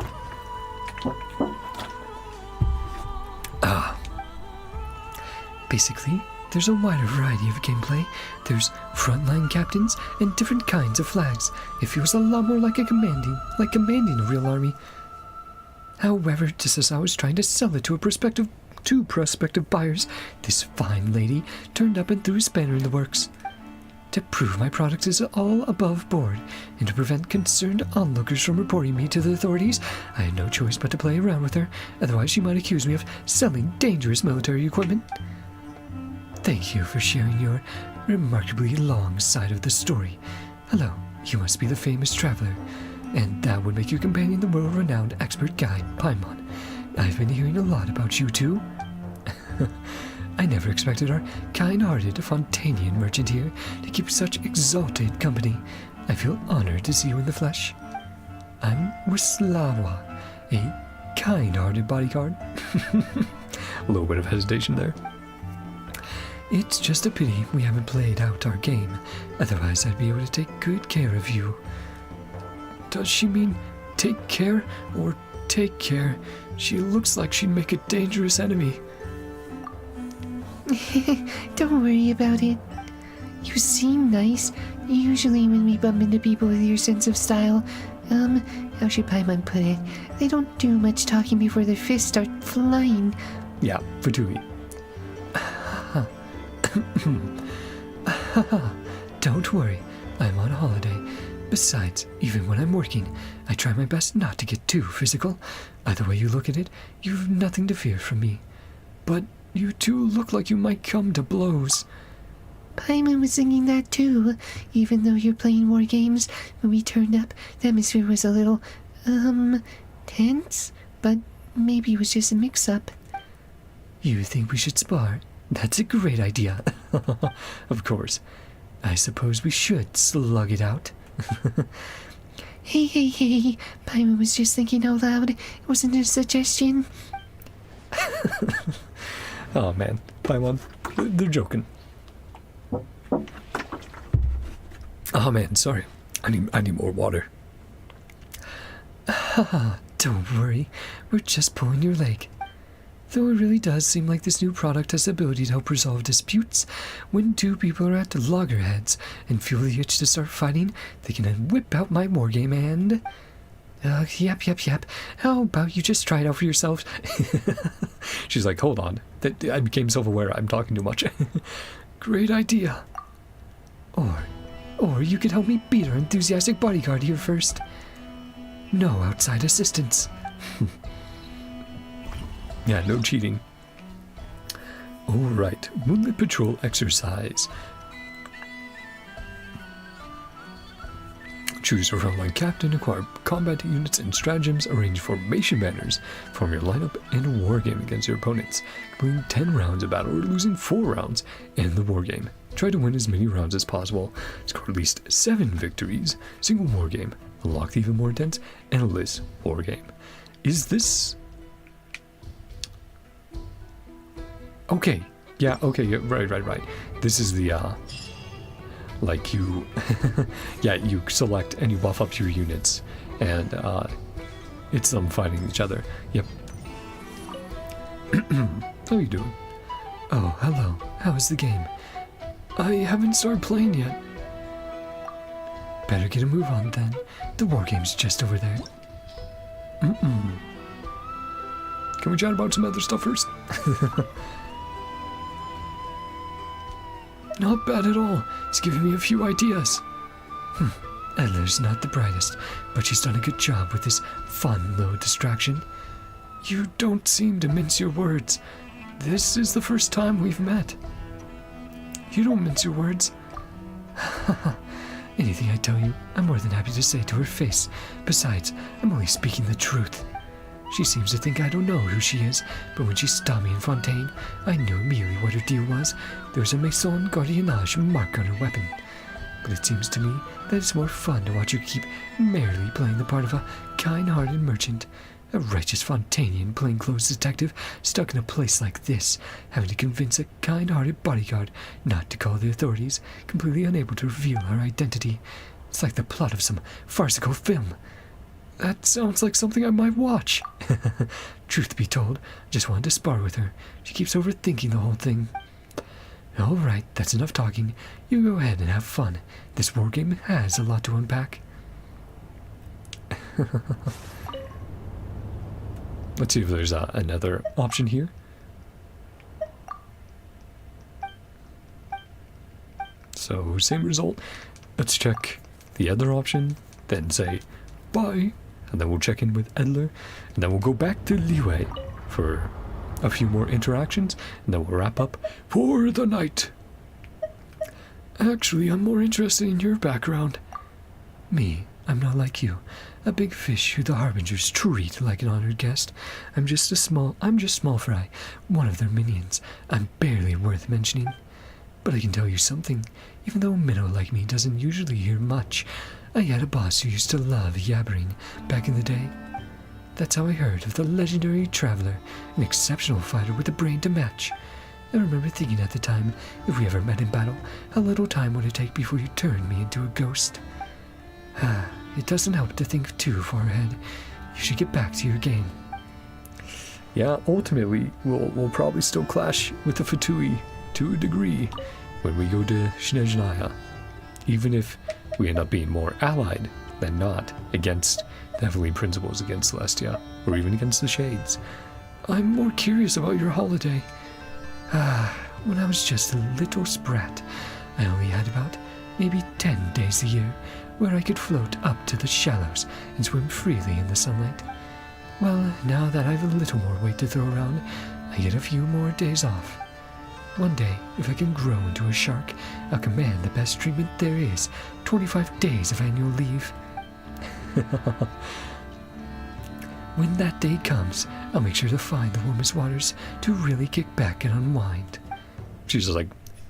Speaker 2: Basically, there's a wider variety of gameplay. There's frontline captains and different kinds of flags. It feels a lot more like commanding a real army. However, just as I was trying to sell it to prospective buyers, this fine lady turned up and threw a spanner in the works. To prove my product is all above board, and to prevent concerned onlookers from reporting me to the authorities, I had no choice but to play around with her, otherwise she might accuse me of selling dangerous military equipment. Thank you for sharing your remarkably long side of the story. Hello, you must be the famous traveler, and that would make you companion the world-renowned expert guide, Paimon. I've been hearing a lot about you too. I never expected our kind-hearted Fontanian merchant here to keep such exalted company. I feel honored to see you in the flesh. I'm Wislawa, a kind-hearted bodyguard.
Speaker 1: A little bit of hesitation there.
Speaker 2: It's just a pity we haven't played out our game. Otherwise, I'd be able to take good care of you. Does she mean take care or take care? She looks like she'd make a dangerous enemy.
Speaker 3: Don't worry about it. You seem nice. Usually when we bump into people with your sense of style, how should Paimon put it? They don't do much talking before their fists start flying.
Speaker 1: Yeah, Fatui.
Speaker 2: Don't worry, I'm on holiday. Besides, even when I'm working, I try my best not to get too physical. Either way you look at it, you've nothing to fear from me. But you two look like you might come to blows.
Speaker 3: Paimon was thinking that too. Even though you're playing war games, when we turned up, the atmosphere was a little, tense. But maybe it was just a mix-up.
Speaker 2: You think we should spar? That's a great idea. Of course. I suppose we should slug it out.
Speaker 3: Hey. Paimon was just thinking out loud. It wasn't a suggestion.
Speaker 1: Oh man, Paimon, they're joking. Oh man, sorry. I need more water.
Speaker 2: Don't worry, we're just pulling your leg. Though it really does seem like this new product has the ability to help resolve disputes. When two people are at loggerheads and feel the itch to start fighting, they can then whip out my wargame and... Yep. How about you just try it out for yourselves?
Speaker 1: She's like, hold on. I became self-aware. I'm talking too much.
Speaker 2: Great idea. Or you could help me beat our enthusiastic bodyguard here first. No outside assistance.
Speaker 1: Yeah, no cheating. Alright, Moonlit Patrol exercise. Choose a frontline captain, acquire combat units and stratagems, arrange formation banners, form your lineup, and a wargame against your opponents. Completing 10 rounds of battle or losing 4 rounds in the wargame. Try to win as many rounds as possible. Score at least 7 victories. Single wargame. Unlock the even more intense endless wargame. Is this... Okay. Yeah, right. This is the, like you, yeah, you select and you buff up your units, and, it's them fighting each other. Yep. How you doing?
Speaker 2: Oh, hello. How's the game? I haven't started playing yet. Better get a move on then. The wargame's just over there.
Speaker 1: Can we chat about some other stuff first?
Speaker 2: Not bad at all. It's giving me a few ideas. Adler's not the brightest, but she's done a good job with this fun little distraction. You don't seem to mince your words. This is the first time we've met. You don't mince your words. Anything I tell you, I'm more than happy to say to her face. Besides, I'm only speaking the truth. She seems to think I don't know who she is, but when she stopped me in Fontaine, I knew immediately what her deal was. There was a Maison Gardiennage mark on her weapon. But it seems to me that it's more fun to watch her keep merrily playing the part of a kind-hearted merchant, a righteous Fontainian plainclothes detective stuck in a place like this, having to convince a kind-hearted bodyguard not to call the authorities, completely unable to reveal her identity. It's like the plot of some farcical film. That sounds like something I might watch. Truth be told, I just wanted to spar with her. She keeps overthinking the whole thing. All right, that's enough talking. You go ahead and have fun. This war game has a lot to unpack.
Speaker 1: Let's see if there's another option here. So, same result. Let's check the other option, then say bye, and then we'll check in with Edler, and then we'll go back to Liyue for a few more interactions, and then we'll wrap up for the night.
Speaker 2: Actually, I'm more interested in your background. Me, I'm not like you. A big fish who the Harbingers treat like an honored guest. I'm just small fry, one of their minions. I'm barely worth mentioning. But I can tell you something. Even though a minnow like me doesn't usually hear much, I had a boss who used to love yabbering back in the day. That's how I heard of the legendary traveler, an exceptional fighter with a brain to match. I remember thinking at the time, if we ever met in battle, how little time would it take before you turned me into a ghost. It doesn't help to think too far ahead. You should get back to your game.
Speaker 1: Yeah, ultimately, we'll probably still clash with the Fatui to a degree when we go to Snezhnaya, even if we end up being more allied than not against the Heavenly Principles, against Celestia, or even against the Shades.
Speaker 2: I'm more curious about your holiday. When I was just a little sprat, I only had about maybe 10 days a year where I could float up to the shallows and swim freely in the sunlight. Well, now that I've a little more weight to throw around, I get a few more days off. One day, if I can grow into a shark, I'll command the best treatment there is, 25 days of annual leave. When that day comes, I'll make sure to find the warmest waters to really kick back and unwind.
Speaker 1: She's just like,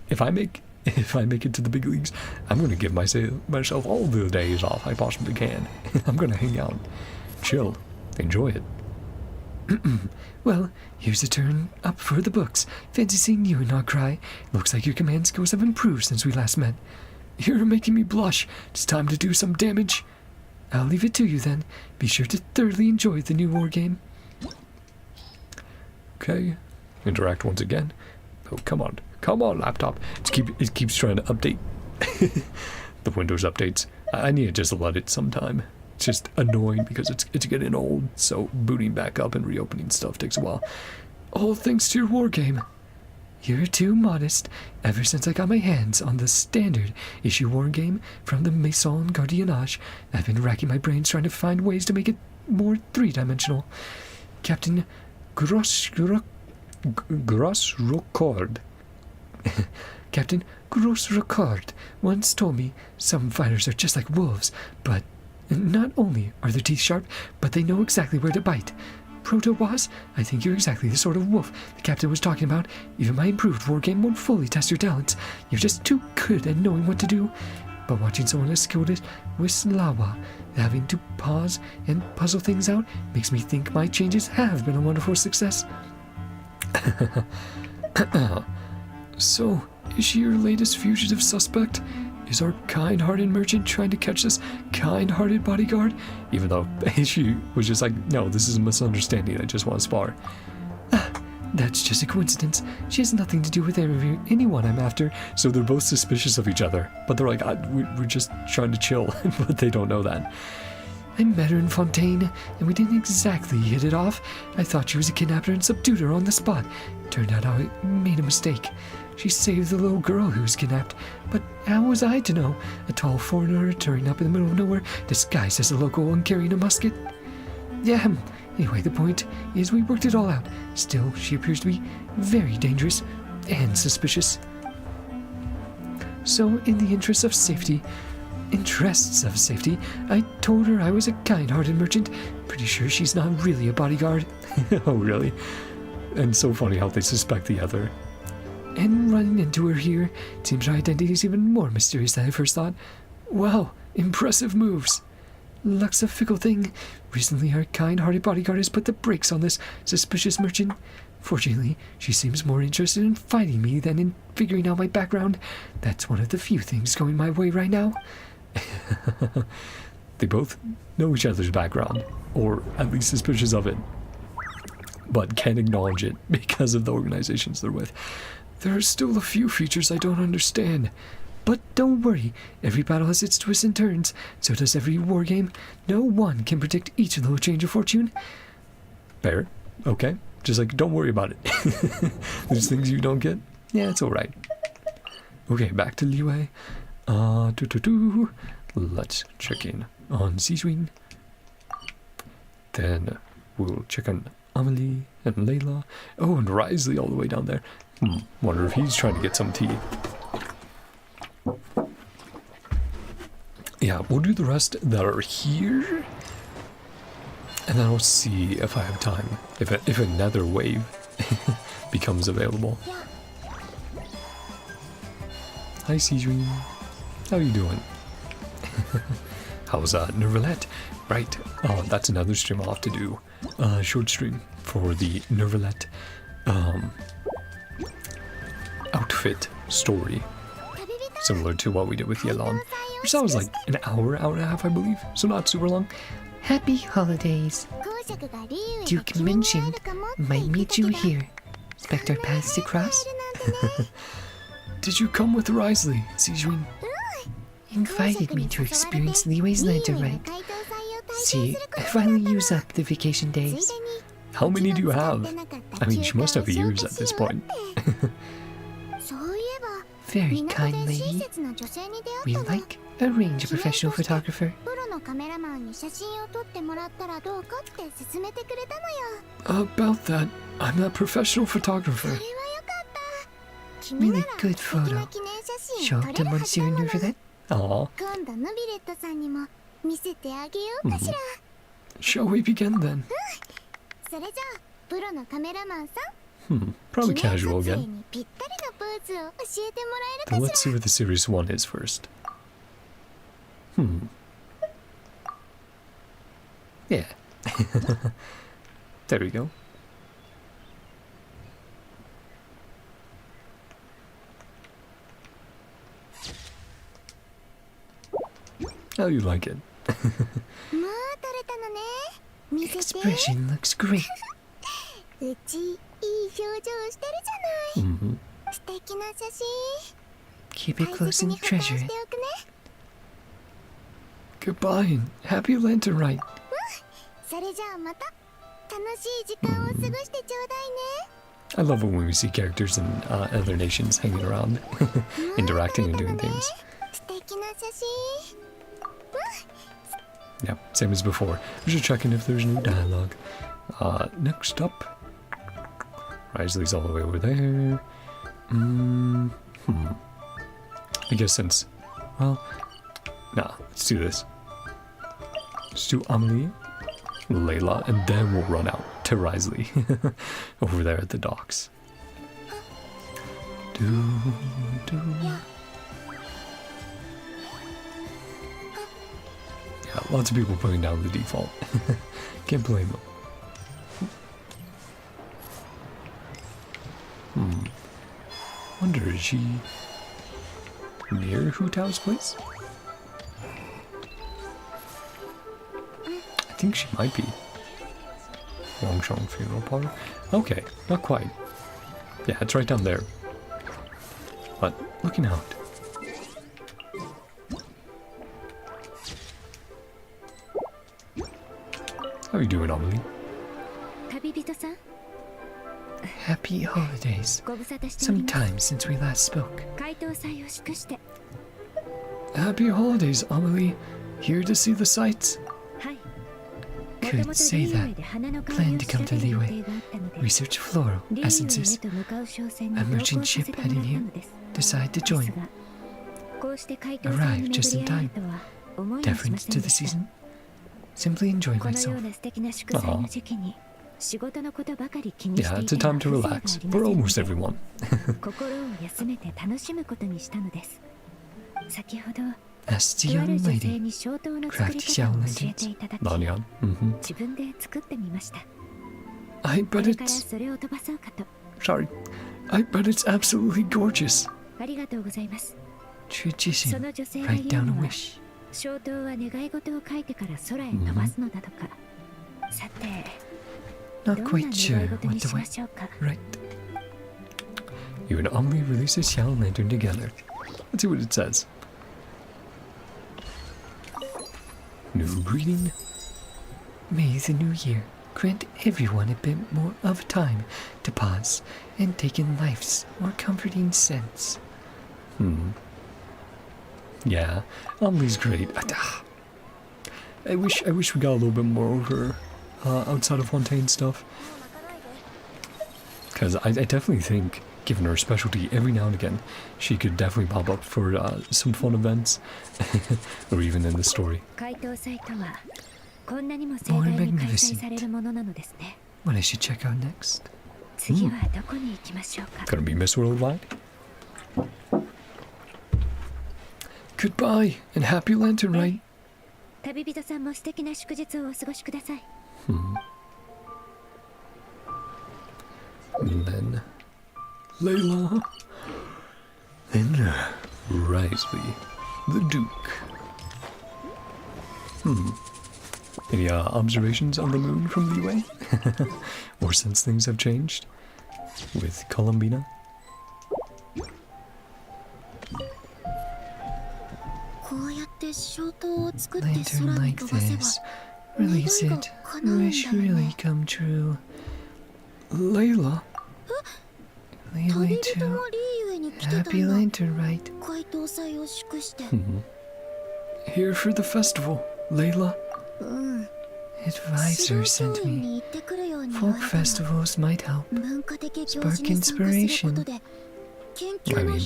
Speaker 1: if I make it to the big leagues, I'm going to give myself all the days off I possibly can. I'm going to hang out, chill, enjoy it.
Speaker 2: Well, here's a turn up for the books. Fancy seeing you in NodKrai. Looks like your command skills have improved since we last met. You're making me blush. It's time to do some damage. I'll leave it to you then. Be sure to thoroughly enjoy the new war game.
Speaker 1: Okay, interact once again. Oh, come on, laptop. It keeps trying to update. The Windows updates. I need to just let it sometime. It's just annoying because it's getting old, so booting back up and reopening stuff takes a while.
Speaker 2: All thanks to your war game. You're too modest. Ever since I got my hands on the standard issue war game from the Maison Gardiennage, I've been racking my brains trying to find ways to make it more three-dimensional. Captain Grossrocord. Captain Grossrocord once told me some fighters are just like wolves, but not only are their teeth sharp, but they know exactly where to bite. Proto-boss, I think you're exactly the sort of wolf the captain was talking about. Even my improved war game won't fully test your talents. You're just too good at knowing what to do. But watching someone as skilled as Wislawa having to pause and puzzle things out makes me think my changes have been a wonderful success. So, is she your latest fugitive suspect? Is our kind-hearted merchant trying to catch this kind-hearted bodyguard?
Speaker 1: Even though she was just like, no, this is a misunderstanding, I just want to spar.
Speaker 2: That's just a coincidence. She has nothing to do with anyone I'm after.
Speaker 1: So they're both suspicious of each other, but they're like, we're just trying to chill, but they don't know that.
Speaker 2: I met her in Fontaine, and we didn't exactly hit it off. I thought she was a kidnapper and subdued her on the spot. Turned out I made a mistake. She saved the little girl who was kidnapped, but how was I to know? A tall foreigner turning up in the middle of nowhere, disguised as a local and carrying a musket? Yeah, anyway, the point is we worked it all out. Still, she appears to be very dangerous and suspicious. So, in the interest of safety, interests of safety, I told her I was a kind-hearted merchant. Pretty sure she's not really a bodyguard. Oh, really? And so funny how they suspect the other. And running into her here, it seems her identity is even more mysterious than I first thought. Wow, impressive moves. Luck's a fickle thing. Recently, our kind-hearted bodyguard has put the brakes on this suspicious merchant. Fortunately, she seems more interested in fighting me than in figuring out my background. That's one of the few things going my way right now. They both know each other's background, or at least suspicious of it, but can't acknowledge it because of the organizations they're with. There are still a few features I don't understand. But don't worry, every battle has its twists and turns, so does every wargame. No one can predict each little change of fortune. Fair, okay. Just like, don't worry about it. There's things you don't get. Yeah, it's alright. Okay, back to Liyue. Let's check in on Zizwin. Then we'll check on Amelie and Layla. Oh, and Risley all the way down there. Wonder if he's trying to get some tea. Yeah, we'll do the rest that are here. And then I'll see if I have time. If another wave becomes available. Hi, Cedrine. How you doing? How's Nervalette? Right. Oh, that's another stream I'll have to do. Short stream for the Nervalette outfit story. Similar to what we did with Yelan. Which that was like an hour and a half, I believe. So not super long.
Speaker 3: Happy holidays. Duke mentioned might meet you here. Expect our paths to cross?
Speaker 2: Did you come with Risley, Cedrine?
Speaker 3: Invited me to experience Liyue's Netherite. See, I finally used up the vacation days.
Speaker 2: How many do you have? I mean, she must have years at this point.
Speaker 3: Very kind lady. We like arrange a professional photographer.
Speaker 2: About that, I'm not a professional photographer.
Speaker 3: Really good photo. Show up to Monsieur Nervalette.
Speaker 2: Aww. Shall we begin then? Probably casual again. Then let's see what the serious one is first. Yeah. There we go. How you like it?
Speaker 3: Expression looks great. Keep it close and treasure it.
Speaker 2: Goodbye and happy Lantern Rite. I love it when we see characters in other nations hanging around, interacting and doing things. Yeah, same as before. We're just checking if there's new dialogue. Next up, Risley's all the way over there. I guess since, well, nah, let's do this. Let's do Amelie, Layla, and then we'll run out to Risley over there at the docks. Yeah, lots of people putting down the default. Can't blame them. Wonder, is she near Hu Tao's place? I think she might be. Longshong Funeral Parlor? Okay, not quite. Yeah, it's right down there. But looking out. How are you doing, Amelie?
Speaker 3: Happy holidays. Some time since we last spoke.
Speaker 2: Happy holidays, Amelie. Here to see the sights?
Speaker 3: Could say that. Plan to come to Liyue. Research floral essences. A merchant ship heading here. Decide to join.
Speaker 2: Arrived just in time. Deference to the season. Simply enjoy myself.
Speaker 1: Aw. Yeah, it's a time to relax for almost everyone.
Speaker 2: Asked the young lady, cracked xiao lanterns.
Speaker 1: Nyan.
Speaker 2: I bet it's... Sorry. I bet it's absolutely gorgeous. Tradition. Write down a wish. Not quite sure what to write.
Speaker 1: You and Omni release a xiao lantern together. Let's see what it says. New greeting.
Speaker 2: May the new year grant everyone a bit more of time to pause and take in life's more comforting sense.
Speaker 1: Yeah, Omni's great. I wish we got a little bit more of her outside of Fontaine stuff. Because I definitely think, given her specialty, every now and again, she could definitely pop up for some fun events, or even in the story.
Speaker 2: More magnificent. What I should check out next?
Speaker 1: Gonna be Miss Worldwide?
Speaker 2: Goodbye and happy lantern rite.
Speaker 1: And then Layla. Then Risley, the Duke. Any observations on the moon from the UA? Or since things have changed? With Columbina?
Speaker 2: Lantern like this. Release it. Wish really come true.
Speaker 1: Layla?
Speaker 2: Layla too. Happy lantern rite. Here for the festival, Layla. Advisor sent me. Folk festivals might help. Spark inspiration.
Speaker 1: I mean,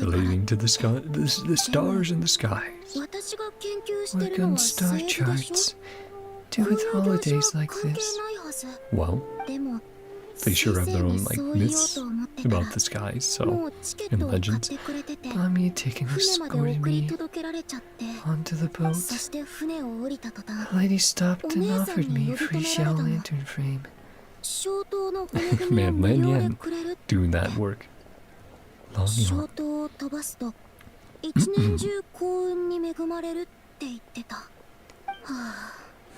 Speaker 1: relating to the sky, the stars in the skies.
Speaker 2: Work on star charts. Do with holidays like this.
Speaker 1: Well, they sure have their own myths about the skies, so and legends.
Speaker 2: Bought me a ticket and escorted me onto the boat. A lady stopped and offered me a free xiao lantern frame.
Speaker 1: Man, Lan Yan doing that work. Long Yan.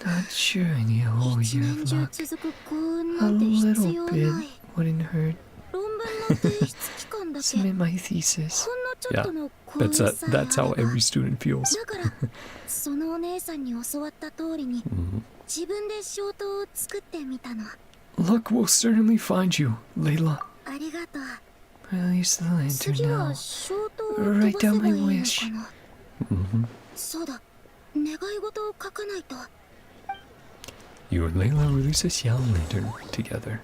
Speaker 2: Not sure I need a whole year of luck. A little bit wouldn't hurt. Submit my thesis.
Speaker 1: Yeah, that's how every student feels.
Speaker 2: Luck will certainly find you, Layla. Release the lantern now. Write down my wish.
Speaker 1: You and Layla release a xiao lantern together.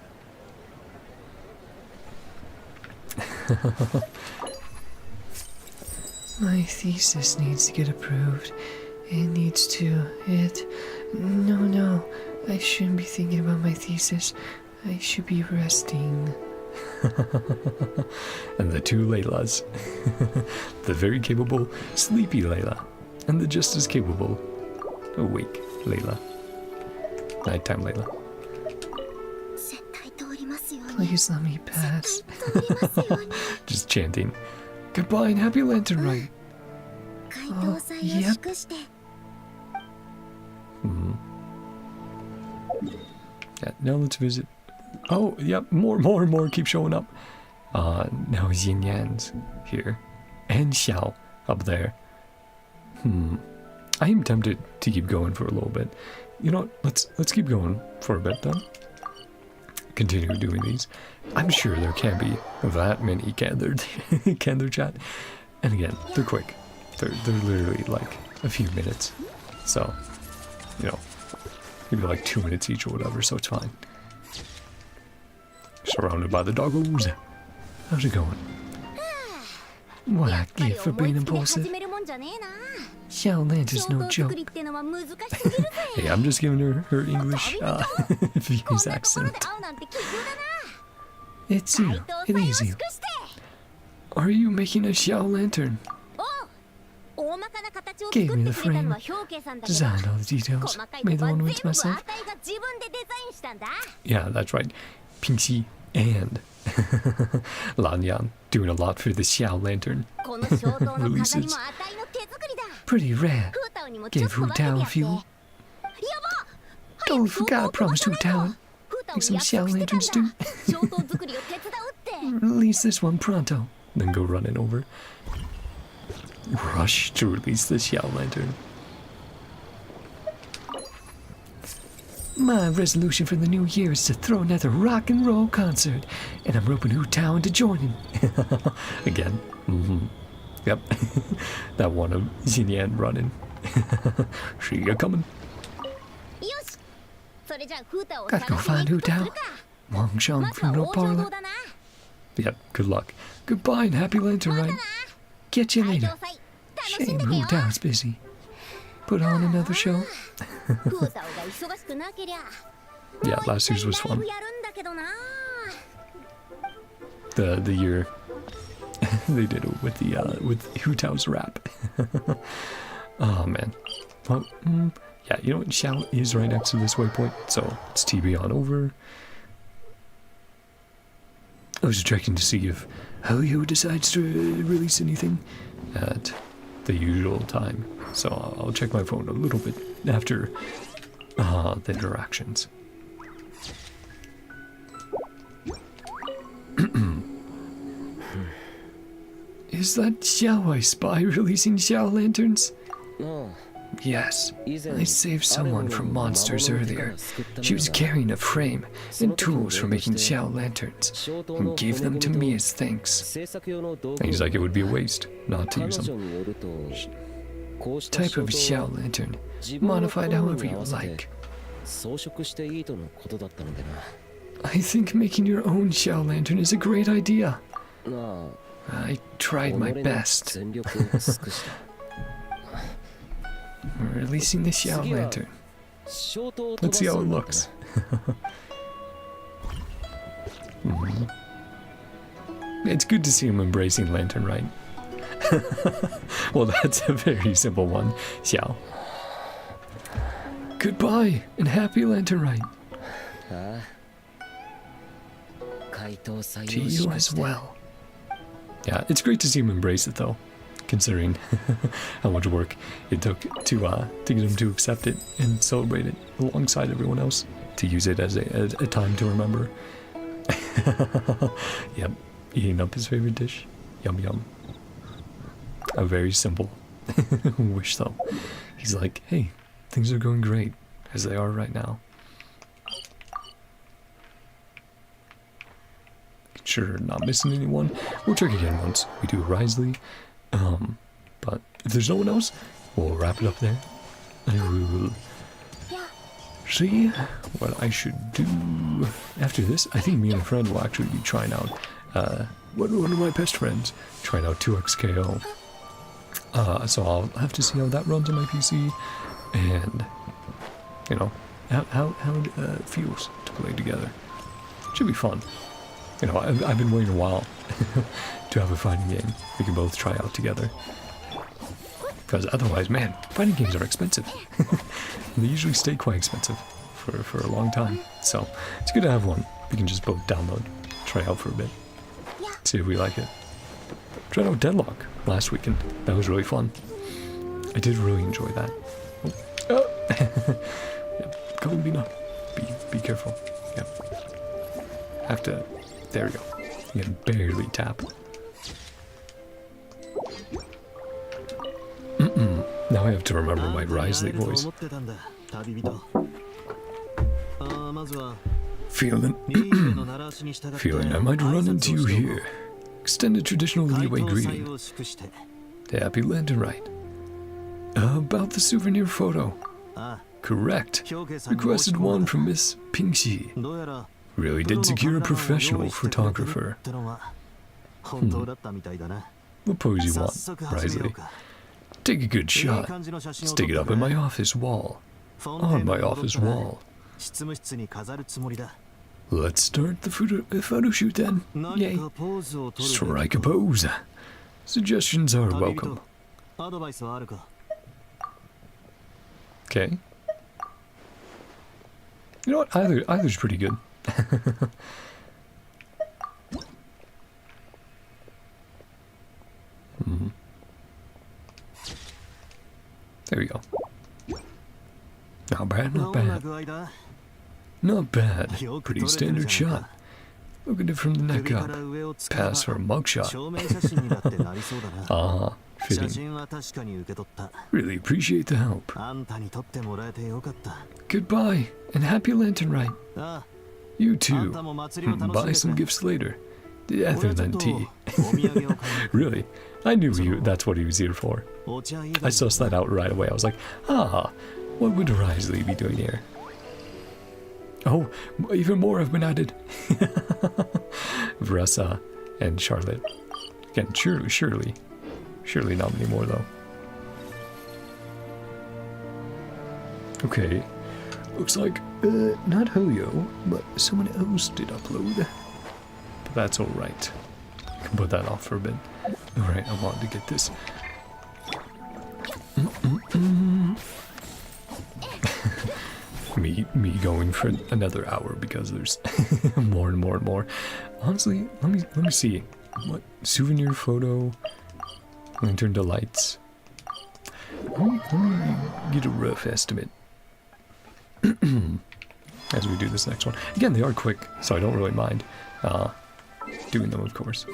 Speaker 2: My thesis needs to get approved. No, I shouldn't be thinking about my thesis. I should be resting.
Speaker 1: And the two Laylas. The very capable, sleepy Layla. And the just as capable, awake Layla. Nighttime Layla.
Speaker 2: Please let me pass.
Speaker 1: Just chanting.
Speaker 2: Goodbye and happy lantern rite. Oh, yep.
Speaker 1: Yeah, now let's visit. Oh, yep, more keep showing up. Now Yin Yan's here. And Xiao up there. I am tempted to keep going for a little bit. You know what, let's keep going for a bit then. Continue doing these. I'm sure there can't be that many can there chat. And again, they're quick. They're literally like a few minutes. So, you know, maybe like 2 minutes each or whatever, so it's fine. Surrounded by the doggos. How's it going?
Speaker 2: What I get for being impulsive. Xiao Lantern's no joke.
Speaker 1: Hey, I'm just giving her English Viennese accent.
Speaker 2: It's you. It is you. Are you making a Xiao Lantern? Gave me the frame, designed all the details, made the ornaments myself.
Speaker 1: Yeah, that's right. Pingxi and Lanyan doing a lot for the Xiao Lantern releases.
Speaker 2: Pretty rad. Gave Hu Tao fuel. Totally forgot I promised Hu Tao. Make some Xiao Lanterns too. Release this one pronto.
Speaker 1: Then go running over. Rush to release the Xiao Lantern.
Speaker 2: My resolution for the new year is to throw another rock and roll concert, and I'm roping Hu Tao into joining.
Speaker 1: Again. Yep. That one of Xinyan running. See you coming.
Speaker 2: Gotta go find Hu Tao. Wang Shang from No Parlor.
Speaker 1: Yep, good luck.
Speaker 2: Goodbye and happy Lantern Ride. Get you later. Shame Hu Tao's busy. Put on another show.
Speaker 1: Yeah, last year's was fun. The year they did it with the with Hu Tao's rap. Oh man. Well, yeah, you know what? Xiao is right next to this waypoint, so it's TB on over. I was checking to see if Helio decides to release anything at the usual time, so I'll check my phone a little bit after the interactions.
Speaker 2: Is that Xiao I spy releasing Xiao Lanterns? Yes, I saved someone from monsters earlier. She was carrying a frame and tools for making Xiao Lanterns, and gave them to me as thanks.
Speaker 1: Seems like it would be a waste not to use them.
Speaker 2: Type of Xiao Lantern, modified however you like. I think making your own Xiao Lantern is a great idea. I tried my best. We're releasing the Xiao Lantern.
Speaker 1: Let's see how it looks. It's good to see him embracing Lantern, right? Well, that's a very simple one, Xiao.
Speaker 2: Goodbye and happy Lantern Ride. To you as well.
Speaker 1: Yeah, it's great to see him embrace it though, considering how much work it took to get him to accept it and celebrate it alongside everyone else, to use it as a time to remember. Yep, eating up his favorite dish. Yum yum. A very simple wish though. He's like, hey, things are going great as they are right now. Sure, not missing anyone. We'll check again once we do Risley. But if there's no one else, we'll wrap it up there. I will see what I should do after this. I think me and a friend will actually be trying out one of my best friends trying out 2xKO. So I'll have to see how that runs on my PC, and you know how it feels to play together. Should be fun. You know, I've been waiting a while to have a fighting game we can both try out together. Because otherwise, man, fighting games are expensive. They usually stay quite expensive for a long time. So it's good to have one we can just both download, try out for a bit, see if we like it. Tried out Deadlock last weekend. That was really fun. I did really enjoy that. Oh. Yep. Columbina. Be careful. Yep. Have to. There we go. You can barely tap. Now I have to remember my Risley voice. Feeling I might run into you here. Extend a traditional leeway greeting. The Happy Lantern Ride. About the souvenir photo. Correct. Requested one from Miss Pingxi. Really did secure a professional photographer. What pose you want, Risley? Take a good shot. Stick it up in my office wall. On my office wall. Let's start the photo shoot then. Yay. Strike a pose. Suggestions are welcome. Okay. You know what? Either's pretty good. There we go. Not bad, not bad. Not bad. Pretty standard shot. Look at it from the neck up. Pass for a mugshot. Fitting. Really appreciate the help. Goodbye, and happy Lantern Rite. You too. Buy some gifts later. Other than tea. Really? I knew that's what he was here for. I sussed that out right away. I was like, what would Risley be doing here? Oh, even more have been added. Vressa and Charlotte. Again, surely not anymore though. Okay, looks like not Julio, but someone else did upload. But that's alright. I can put that off for a bit. Alright, I wanted to get this. me going for another hour because there's more and more and more. Honestly, let me see. What souvenir photo? Lantern delights. Let me get a rough estimate as we do this next one. Again, they are quick, so I don't really mind doing them. Of course.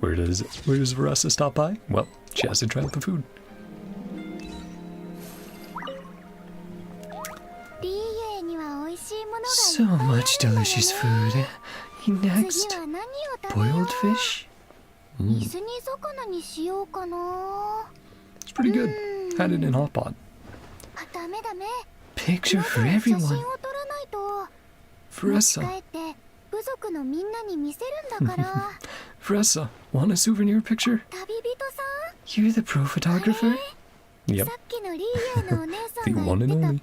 Speaker 1: Where does Vressa stop by? Well, she has to try out the food.
Speaker 2: So much delicious food. Next, boiled fish.
Speaker 1: It's pretty good. Had it in hot pot.
Speaker 2: Picture for everyone.
Speaker 1: Vressa. Vressa, want a souvenir picture?
Speaker 2: You're the pro photographer?
Speaker 1: Yep. The one and only.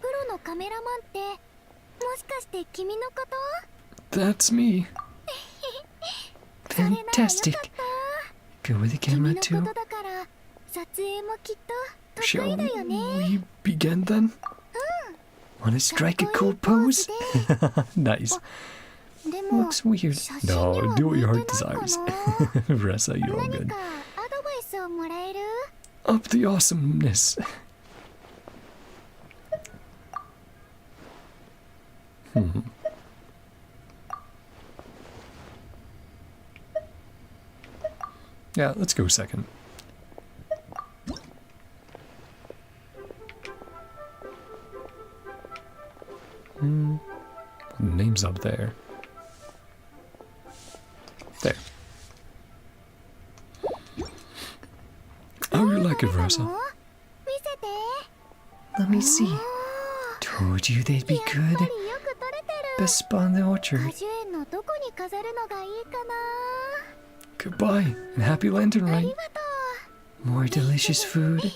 Speaker 1: That's me.
Speaker 2: Fantastic. Go with the camera too.
Speaker 1: Shall we begin then?
Speaker 2: Want to strike a cool pose?
Speaker 1: Nice.
Speaker 2: Looks weird.
Speaker 1: No, do what your heart desires. Vressa, you're all good. Up the awesomeness. Yeah, let's go second. Name's up there. There. How you like it, Vressa?
Speaker 2: Let me see. Told you they'd be good. Best spot in the orchard.
Speaker 1: Goodbye, and happy Lantern Rite.
Speaker 2: More delicious food.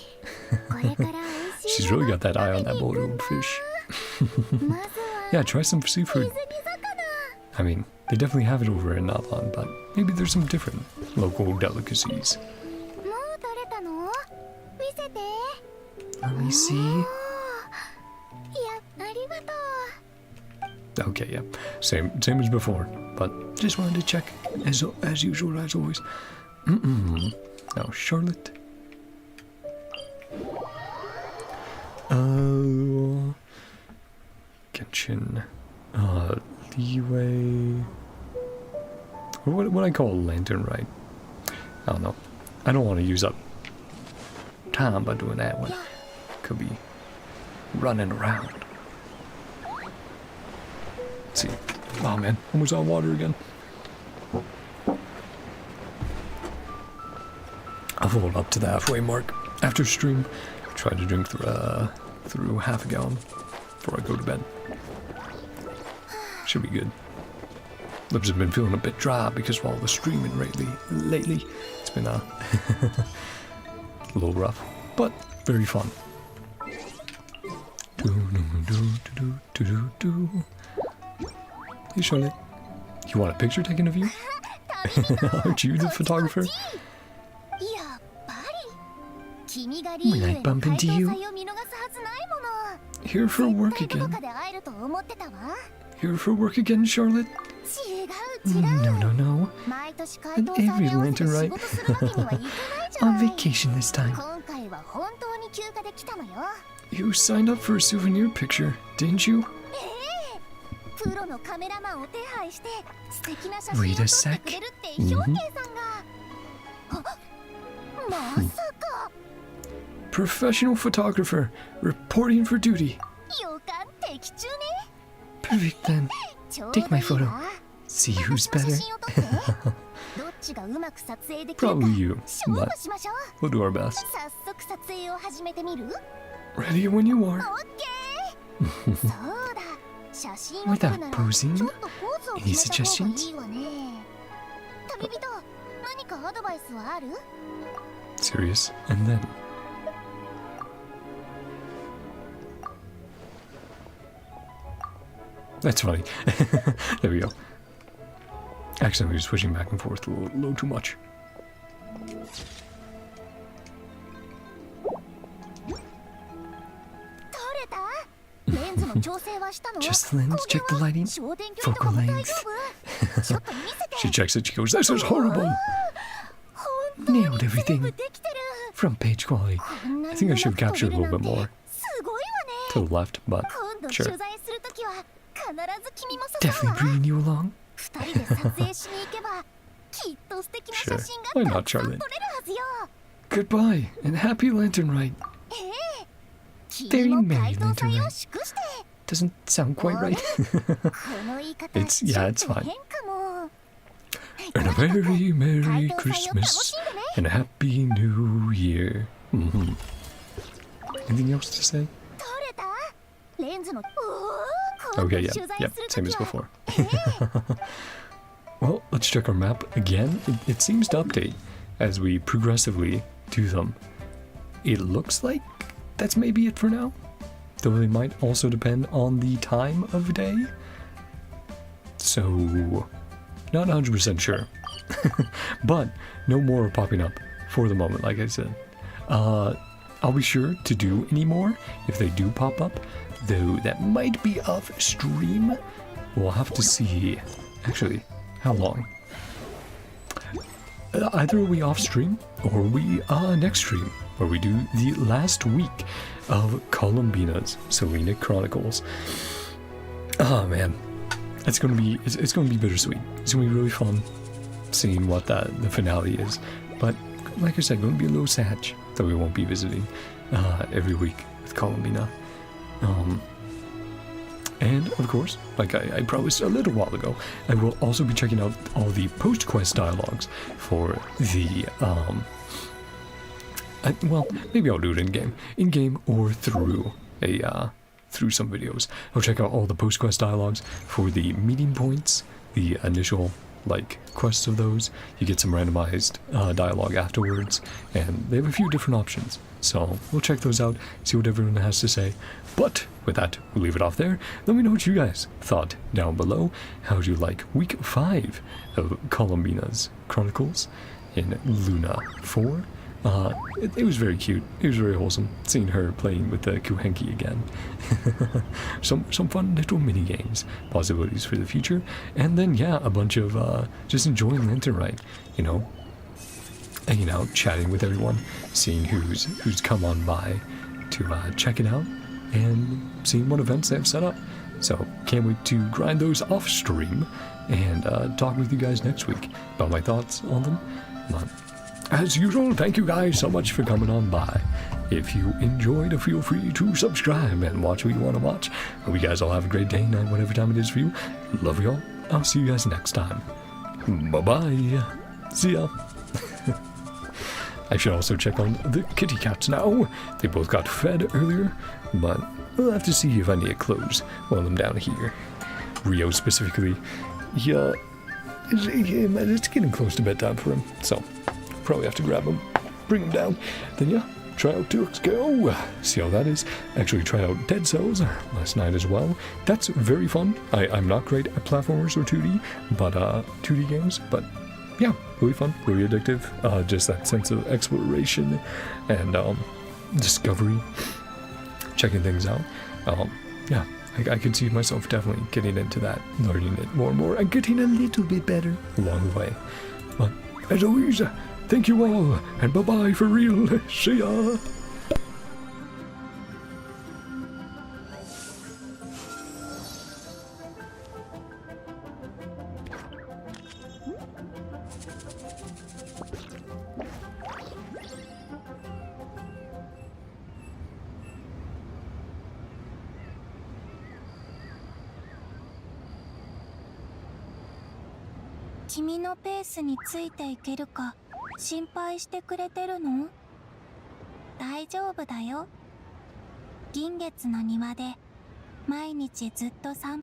Speaker 1: She's really got that eye on that boiled fish. Yeah, try some seafood. I mean, they definitely have it over in Natlan, but maybe there's some different local delicacies.
Speaker 2: Let me see.
Speaker 1: Okay, yeah, same as before, but just wanted to check as usual, as always. Now Charlotte. Genshin. Leeway. What I call a Lantern Rite. I don't know. I don't want to use up time by doing that one. Could be running around. Let's see. Oh man, almost on water again. I've rolled up to the halfway mark. After stream, try to drink through half a gallon before I go to bed. Should be good. Lips have been feeling a bit dry because of all the streaming lately. It's been a little rough, but very fun. Hey Charlotte, you want a picture taken of you? Aren't you the photographer?
Speaker 2: When I bump into you,
Speaker 1: here for work again. Here for work again, Charlotte?
Speaker 2: No.
Speaker 3: And every lantern right.
Speaker 2: On vacation this time.
Speaker 1: You signed up for a souvenir picture, didn't you?
Speaker 2: Wait a sec.
Speaker 1: Professional photographer, reporting for duty.
Speaker 2: Perfect then. Take my photo. See who's better.
Speaker 1: Probably you, but we'll do our best. Ready when you are.
Speaker 2: Without posing, any suggestions?
Speaker 1: Serious, and then. That's funny. There we go. Accidentally was switching back and forth a little too much.
Speaker 2: Just the lens, check the lighting, focal length.
Speaker 1: She checks it, she goes, "This is horrible!"
Speaker 2: Nailed everything.
Speaker 1: Front page quality. I think I should have captured a little bit more. To the left, but sure.
Speaker 2: Definitely bringing you along.
Speaker 1: Sure. Why not, Charlotte?
Speaker 2: Goodbye, and happy Lantern Rite. Very merry Lantern Rite. Doesn't sound quite right.
Speaker 1: Yeah, it's fine. And a very Merry Christmas and a Happy New Year. Anything else to say? Okay, yeah, same as before. Well, let's check our map again. It seems to update as we progressively do them. It looks like that's maybe it for now, though it might also depend on the time of day. So, not 100% sure. But no more are popping up for the moment, like I said. I'll be sure to do any more if they do pop up, though that might be off stream. We'll have to see. Actually, how long? Either we off stream or we next stream, where we do the last week of Columbina's Selenic Chronicles. Oh man, it's gonna be bittersweet. It's gonna be really fun seeing what the finale is. But like I said, gonna be a little sad that we won't be visiting every week with Columbina. And of course, like I promised a little while ago, I will also be checking out all the post-quest dialogues for the well, maybe I'll do it in-game or through through some videos. I'll check out all the post-quest dialogues for the meeting points, the initial quests of those. You get some randomized dialogue afterwards, and they have a few different options. So we'll check those out, see what everyone has to say. But with that, we'll leave it off there. Let me know what you guys thought down below. How did you like week 5 of Columbina's Chronicles in Luna 4? It was very cute. It was very wholesome seeing her playing with the Kuhenki again. some fun little mini games, possibilities for the future, and then yeah, a bunch of just enjoying Lantern Rite, hanging out, chatting with everyone, seeing who's come on by to check it out, and seeing what events they have set up. So can't wait to grind those off stream and talk with you guys next week about my thoughts on them. But as usual, thank you guys so much for coming on by. If you enjoyed, feel free to subscribe and watch what you want to watch. Hope you guys all have a great day, night, whatever time it is for you. Love you all. I'll see you guys next time. Bye-bye. See ya. I should also check on the kitty cats now. They both got fed earlier, but we'll have to see if I need to close one of them down here. Rio specifically. Yeah, it's getting close to bedtime for him, so probably have to grab him, bring him down. Then yeah, try out 2XKO, see how that is. Actually tried out Dead Cells last night as well. That's very fun. I'm not great at platformers or 2D, but 2D games, but yeah, really fun, really addictive. Just that sense of exploration and discovery, checking things out. Yeah, I could see myself definitely getting into that, learning it more and more, and getting a little bit better along the way. But as always, thank you all, and bye-bye for real. See ya!
Speaker 4: "君のペースについていけるか心配してくれてるの？大丈夫だよ。銀月の庭で毎日ずっと散